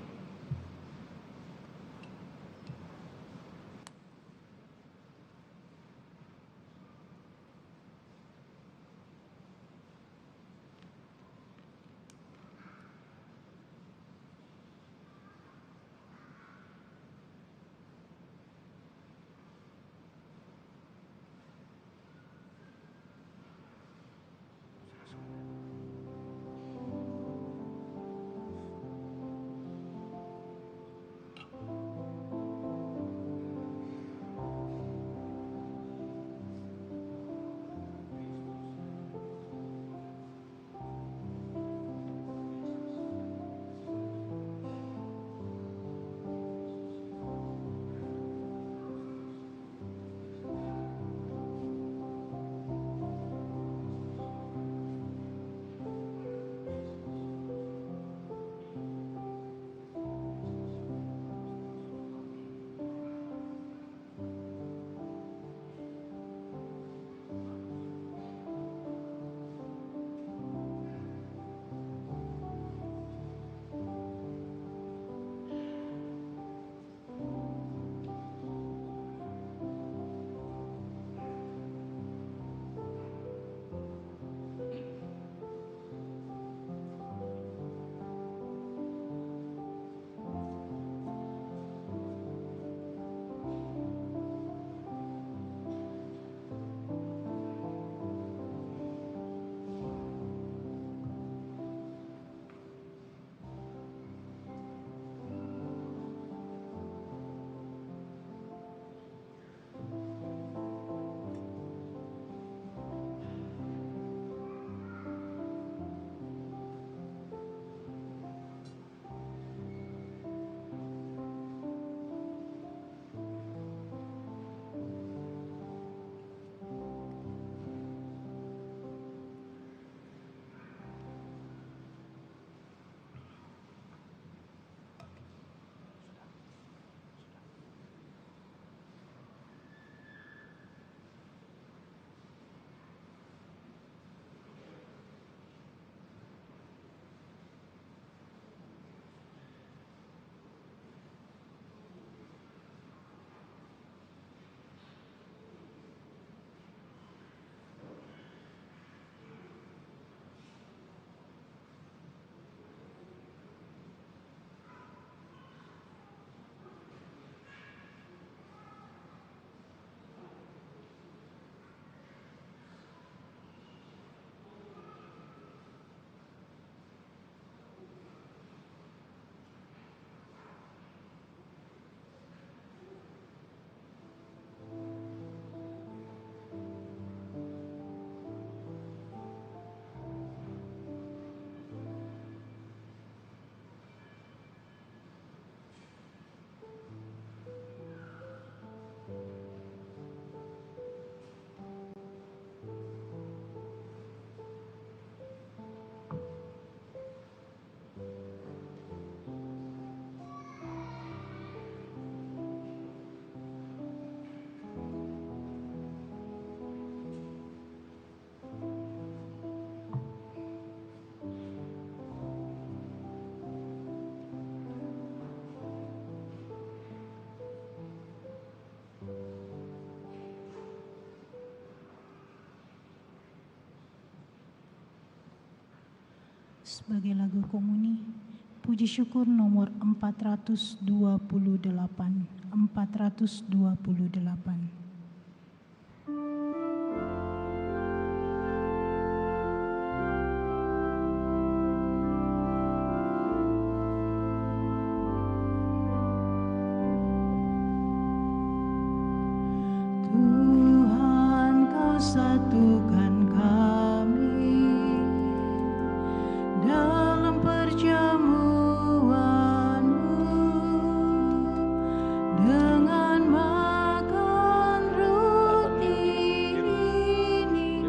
Sebagai lagu komuni, puji syukur nomor 428. 428. Tuhan, Kau satukan kami dalam perjamuan-Mu dengan makan roti ini,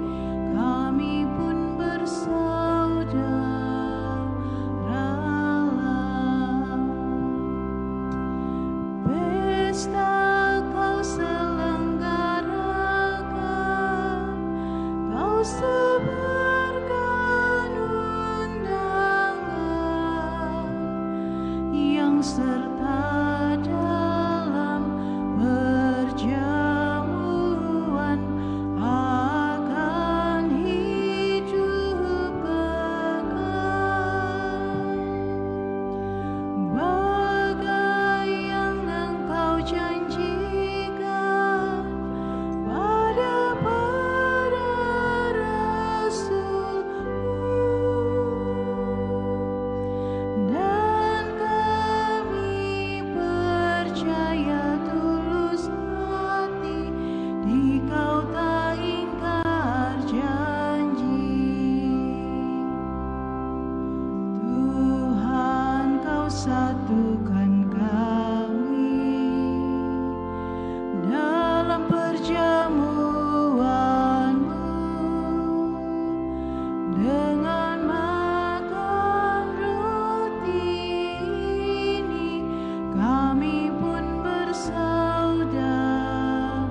kami pun bersaudaralah. Pesta Kau selenggarakan, Kau sebarkan undangan yang serta dalam perjamuan akan hidup kekal. Bagai yang Engkau janjikan pada para rasul-Mu, dan kami percaya tulus hati di Kau tak ingkar janji. Tuhan, Kau satukan kami dalam perjamuan-Mu dengan makan roti ini, kami pun bersaudaralah.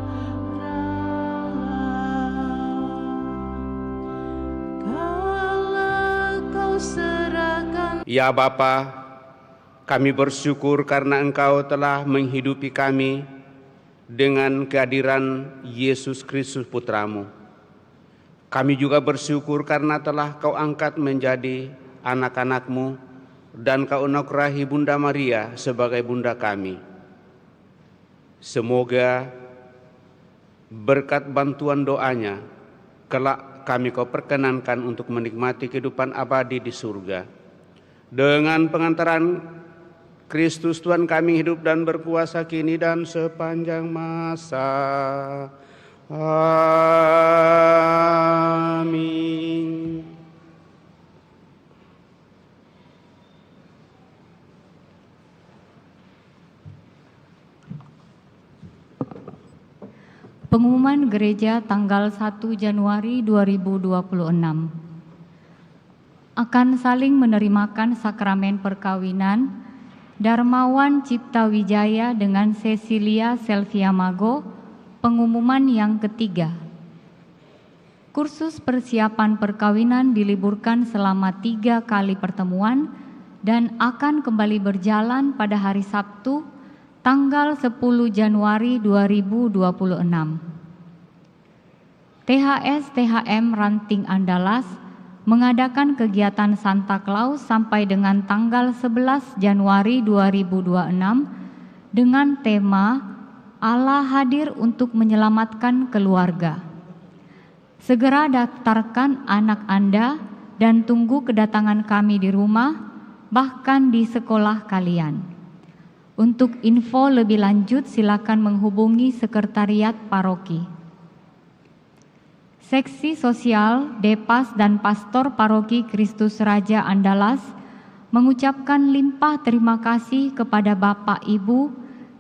Kala Kau serahkan Ya Bapa, kami bersyukur karena Engkau telah menghidupi kami dengan kehadiran Yesus Kristus Putra-Mu. Kami juga bersyukur karena telah Kau angkat menjadi anak-anak-Mu dan Kau anugerahi Bunda Maria sebagai Bunda kami. Semoga berkat bantuan doanya, kelak kami Kau perkenankan untuk menikmati kehidupan abadi di surga. Dengan pengantaran Kristus Tuhan kami hidup dan berkuasa kini dan sepanjang masa. Amin. Pengumuman gereja tanggal 1 Januari 2026. Akan saling menerimakan sakramen perkawinan Darmawan Cipta Wijaya dengan Cecilia Selvia Mago, pengumuman yang ketiga. Kursus persiapan perkawinan diliburkan selama 3 kali pertemuan dan akan kembali berjalan pada hari Sabtu, tanggal 10 Januari 2026. THS THM Ranting Andalas mengadakan kegiatan Santa Claus sampai dengan tanggal 11 Januari 2026 dengan tema Allah hadir untuk menyelamatkan keluarga. Segera daftarkan anak Anda dan tunggu kedatangan kami di rumah, bahkan di sekolah kalian. Untuk info lebih lanjut silakan menghubungi sekretariat paroki. Seksi Sosial, Depas dan Pastor Paroki Kristus Raja Andalas mengucapkan limpah terima kasih kepada Bapak Ibu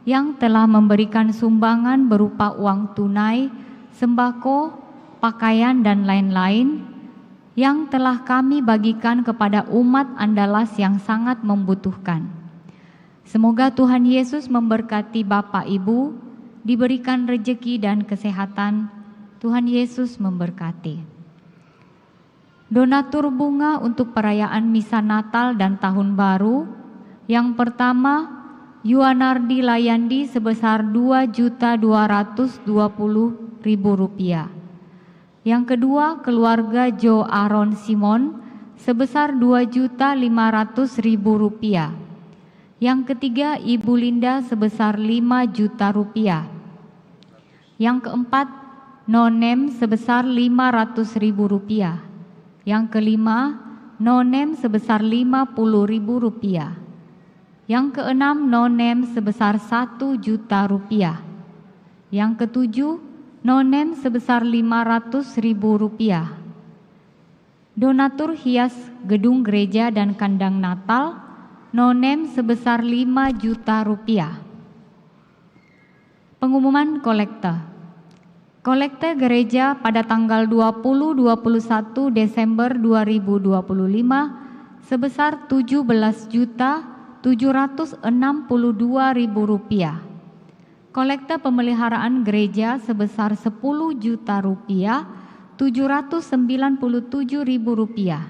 yang telah memberikan sumbangan berupa uang tunai, sembako, pakaian dan lain-lain yang telah kami bagikan kepada umat Andalas yang sangat membutuhkan. Semoga Tuhan Yesus memberkati Bapak Ibu, diberikan rejeki dan kesehatan. Tuhan Yesus memberkati. Donatur bunga untuk perayaan Misa Natal dan Tahun Baru. Yang pertama, Yuanardi Layandi sebesar Rp2.220.000. Yang kedua, keluarga Jo Aaron Simon sebesar Rp2.500.000. Yang ketiga, Ibu Linda sebesar Rp5 juta. Yang keempat, Nonem sebesar Rp500.000. Yang kelima, Nonem sebesar Rp50.000. Yang keenam, Nonem sebesar Rp1 juta. Yang ketujuh, Nonem sebesar Rp500.000. Donatur hias gedung gereja dan kandang Natal, Nonem sebesar Rp5 juta. Pengumuman kolekte. Kolekte gereja pada tanggal 20-21 Desember 2025 sebesar Rp17.762.000. Kolekte pemeliharaan gereja sebesar Rp10.797.000.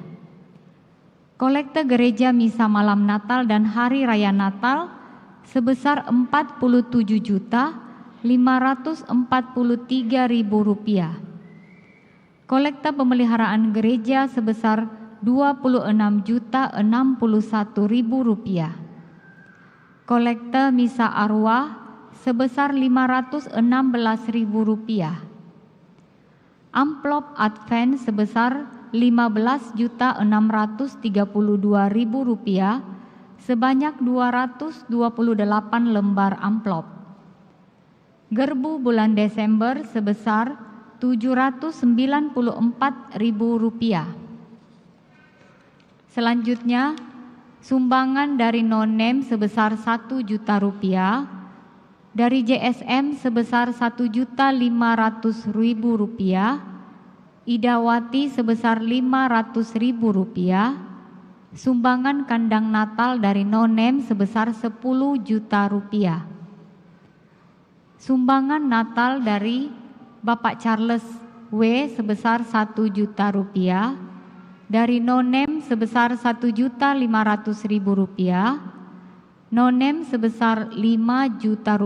Kolekte gereja misa malam Natal dan hari raya Natal sebesar Rp45.543.000. Kolekte pemeliharaan gereja sebesar Rp26.061.000. Kolekte misa arwah sebesar Rp516.000. Amplop Advent sebesar Rp15.632.000 sebanyak 228 lembar amplop. Gerbu bulan Desember sebesar Rp794.000. Selanjutnya, sumbangan dari Nonem sebesar Rp1 juta, dari JSM sebesar Rp1.500.000, Idawati sebesar Rp500.000, sumbangan kandang Natal dari Nonem sebesar Rp10 juta. Sumbangan Natal dari Bapak Charles W sebesar Rp1 juta, dari Nonem sebesar Rp1.500.000, Nonem sebesar Rp5 juta,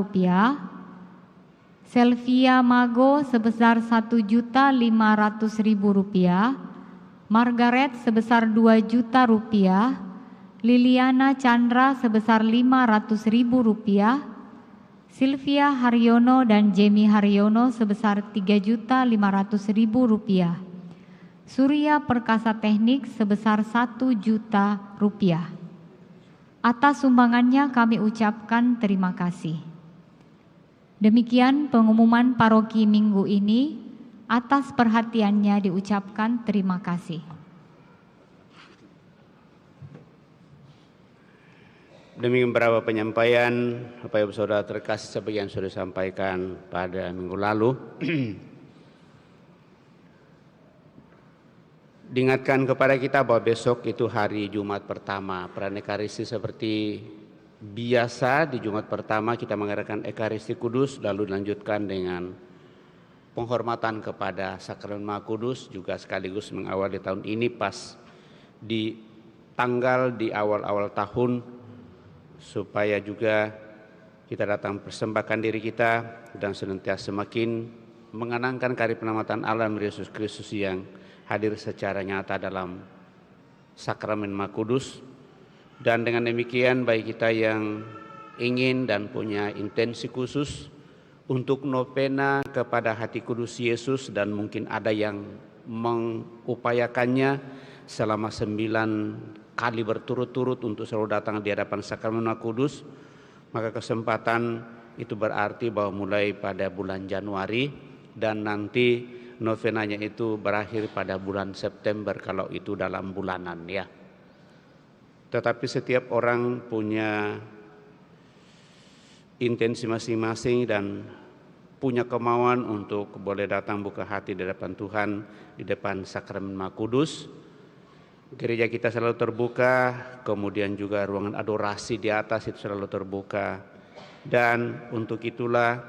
Selvia Mago sebesar Rp1.500.000, Margaret sebesar Rp2 juta, Liliana Chandra sebesar Rp500.000, Sylvia Haryono dan Jamie Haryono sebesar Rp3.500.000. Surya Perkasa Teknik sebesar Rp1 juta. Atas sumbangannya kami ucapkan terima kasih. Demikian pengumuman paroki minggu ini. Atas perhatiannya diucapkan terima kasih. Demikian beberapa penyampaian Bapak Ibu Saudara terkasih seperti yang sudah disampaikan pada minggu lalu. Diingatkan kepada kita bahwa besok itu hari Jumat pertama Pranekaristi seperti biasa. Di Jumat pertama kita mengadakan Ekaristi Kudus, lalu dilanjutkan dengan penghormatan kepada Sakramen Maha Kudus, juga sekaligus mengawali tahun ini pas di tanggal di awal-awal tahun, supaya juga kita datang persembahkan diri kita dan senantiasa semakin mengenangkan karya penyelamatan Allah Yesus Kristus yang hadir secara nyata dalam Sakramen Maha Kudus. Dan dengan demikian bagi kita yang ingin dan punya intensi khusus untuk novena kepada hati kudus Yesus, dan mungkin ada yang mengupayakannya selama 9 kali berturut-turut untuk selalu datang di hadapan Sakramen Maha Kudus, maka kesempatan itu berarti bahwa mulai pada bulan Januari dan nanti novenanya itu berakhir pada bulan September kalau itu dalam bulanan ya. Tetapi setiap orang punya intensi masing-masing dan punya kemauan untuk boleh datang buka hati di depan Tuhan, di depan Sakramen Maha Kudus. Gereja kita selalu terbuka, kemudian juga ruangan adorasi di atas itu selalu terbuka. Dan untuk itulah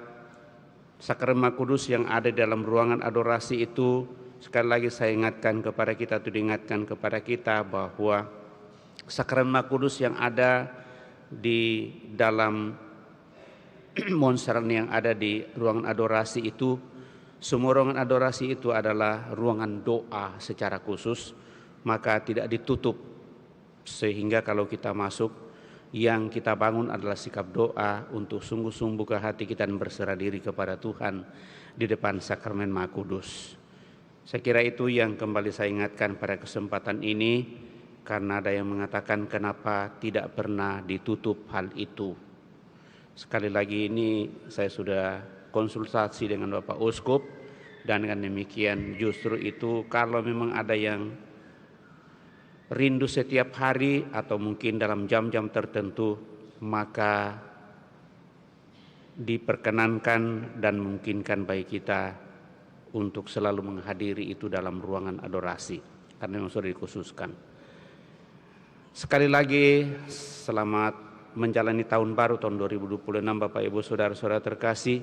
Sakramen Maha Kudus yang ada di dalam ruangan adorasi itu, sekali lagi saya ingatkan kepada kita, itu diingatkan kepada kita bahwa Sakramen Maha Kudus yang ada di dalam monstran yang ada di ruangan adorasi itu, semua ruangan adorasi itu adalah ruangan doa secara khusus. maka tidak ditutup, sehingga kalau kita masuk, yang kita bangun adalah sikap doa untuk sungguh-sungguh buka hati kita dan berserah diri kepada Tuhan di depan sakramen Maha Kudus. Saya kira itu yang kembali saya ingatkan pada kesempatan ini, karena ada yang mengatakan kenapa tidak pernah ditutup hal itu. Sekali lagi ini saya sudah konsultasi dengan Bapak Uskup, dan dengan demikian justru itu kalau memang ada yang rindu setiap hari atau mungkin dalam jam-jam tertentu, maka diperkenankan dan memungkinkan bagi kita untuk selalu menghadiri itu dalam ruangan adorasi, karena memang sudah dikhususkan. Sekali lagi selamat menjalani tahun baru tahun 2026 Bapak Ibu Saudara-saudara terkasih.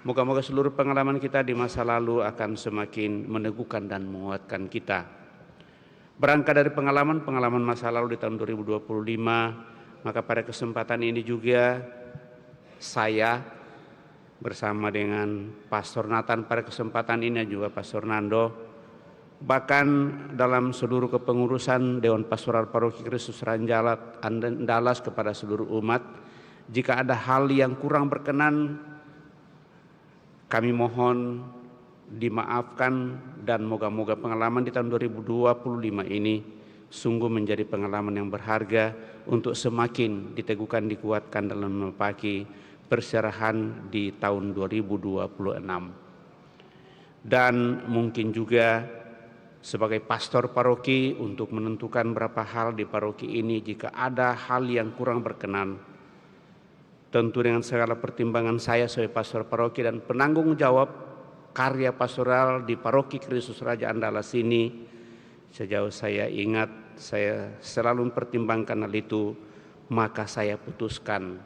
Moga-moga seluruh pengalaman kita di masa lalu akan semakin meneguhkan dan menguatkan kita. Berangkat dari pengalaman masa lalu di tahun 2025, maka pada kesempatan ini juga saya bersama dengan Pastor Nathan pada kesempatan ini juga Pastor Nando, bahkan dalam seluruh kepengurusan Dewan Pastoral Paroki Kristus Rancalat Andalas kepada seluruh umat, jika ada hal yang kurang berkenan, kami mohon dimaafkan, dan moga-moga pengalaman di tahun 2025 ini sungguh menjadi pengalaman yang berharga untuk semakin diteguhkan, dikuatkan dalam menepaki perserahan di tahun 2026. Dan mungkin juga sebagai pastor paroki untuk menentukan berapa hal di paroki ini, jika ada hal yang kurang berkenan, tentu dengan segala pertimbangan saya sebagai pastor paroki dan penanggung jawab karya pastoral di Paroki Kristus Raja Andalas ini, sejauh saya ingat, saya selalu mempertimbangkan hal itu, maka saya putuskan.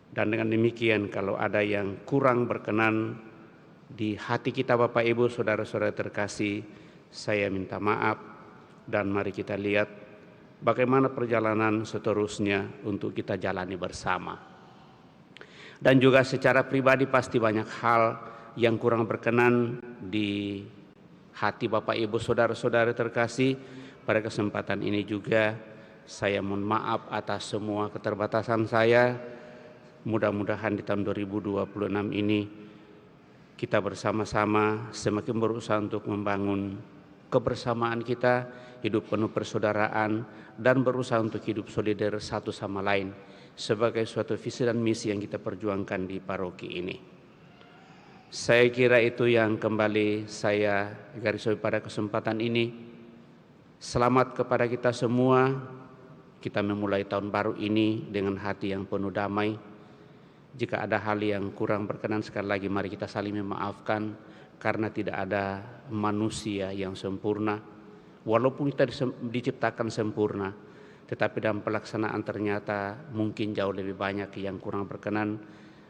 Dan dengan demikian kalau ada yang kurang berkenan di hati kita Bapak Ibu Saudara-saudara terkasih, saya minta maaf, dan mari kita lihat bagaimana perjalanan seterusnya untuk kita jalani bersama. Dan juga secara pribadi pasti banyak hal yang kurang berkenan di hati Bapak Ibu Saudara-saudara terkasih. Pada kesempatan ini juga saya mohon maaf atas semua keterbatasan saya. Mudah-mudahan di tahun 2026 ini kita bersama-sama semakin berusaha untuk membangun kebersamaan kita, hidup penuh persaudaraan, dan berusaha untuk hidup solidar satu sama lain sebagai suatu visi dan misi yang kita perjuangkan di paroki ini. Saya kira itu yang kembali saya garisbawahi pada kesempatan ini. Selamat kepada kita semua. Kita memulai tahun baru ini dengan hati yang penuh damai. Jika ada hal yang kurang berkenan, sekali lagi mari kita saling memaafkan, karena tidak ada manusia yang sempurna. Walaupun kita diciptakan sempurna, tetapi dalam pelaksanaan ternyata mungkin jauh lebih banyak yang kurang berkenan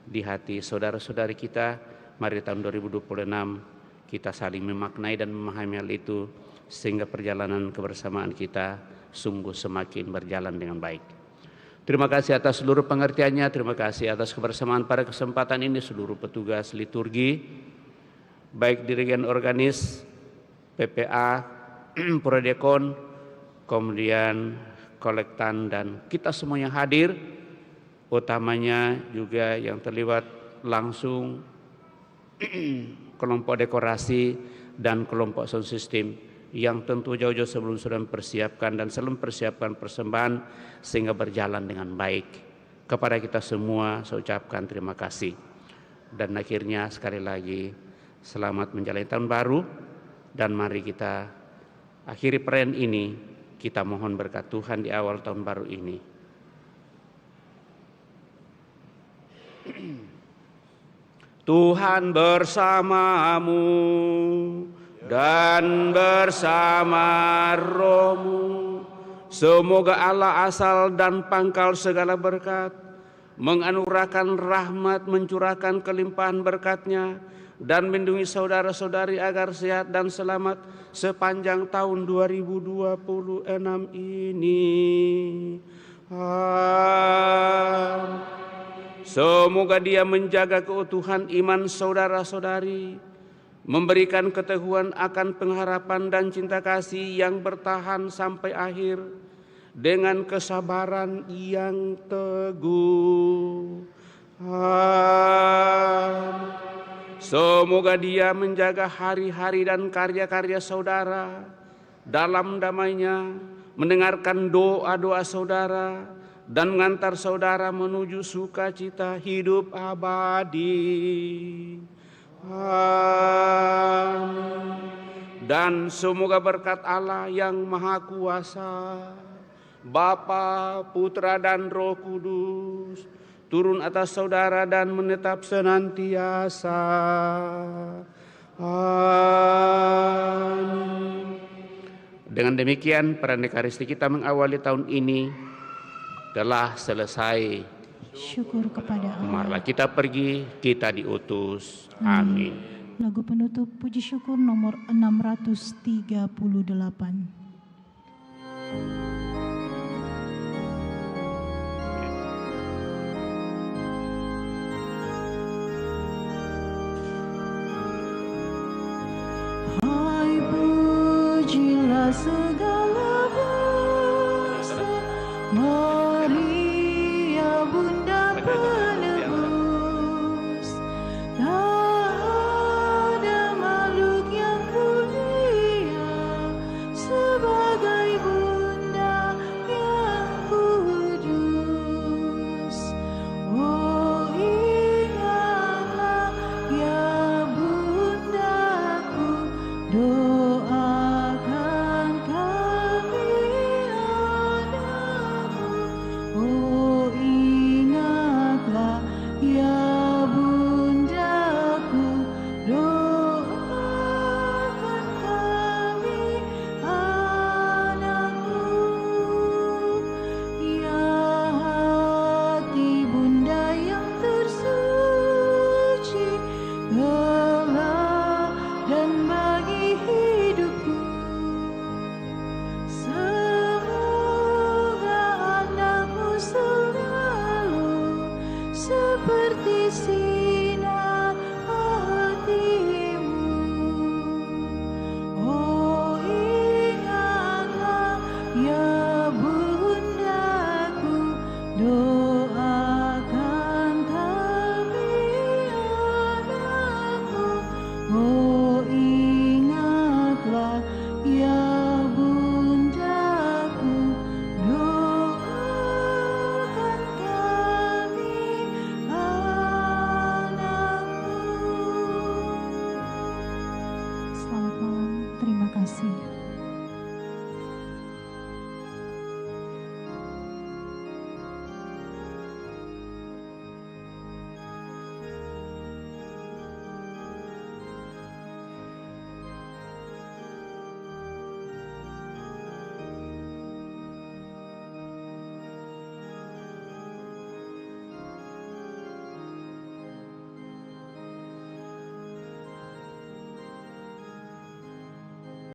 di hati saudara-saudari kita. Mari tahun 2026 kita saling memaknai dan memahami hal itu, sehingga perjalanan kebersamaan kita sungguh semakin berjalan dengan baik. Terima kasih atas seluruh pengertiannya, terima kasih atas kebersamaan pada kesempatan ini seluruh petugas liturgi, baik dirigen organis, PPA, Prodekon, kemudian kolektan, dan kita semua yang hadir, utamanya juga yang terlibat langsung kelompok dekorasi dan kelompok sound system yang tentu jauh-jauh sebelum sudah mempersiapkan dan selalu mempersiapkan persembahan sehingga berjalan dengan baik. Kepada kita semua saya ucapkan terima kasih. Dan akhirnya sekali lagi selamat menjalani tahun baru, dan mari kita akhiri perayaan ini, kita mohon berkat Tuhan di awal tahun baru ini. Tuhan bersamamu dan bersama rohmu. Semoga Allah asal dan pangkal segala berkat menganugerahkan rahmat, mencurahkan kelimpahan berkat-Nya, dan melindungi saudara-saudari agar sehat dan selamat sepanjang tahun 2026 ini. Amin. Semoga Dia menjaga keutuhan iman saudara-saudari, memberikan keteguhan akan pengharapan dan cinta kasih yang bertahan sampai akhir dengan kesabaran yang teguh. Semoga Dia menjaga hari-hari dan karya-karya saudara dalam damainya, mendengarkan doa-doa saudara, dan mengantar saudara menuju sukacita hidup abadi. Dan semoga berkat Allah yang Maha Kuasa, Bapa, Putra, dan Roh Kudus turun atas saudara dan menetap senantiasa. Amin. Dengan demikian, perayaan Ekaristi kita mengawali tahun ini telah selesai. Syukur kepada Allah. Marilah kita pergi, kita diutus. Amin. Lagu penutup puji syukur nomor 638. Hai pujilah segala bangsa.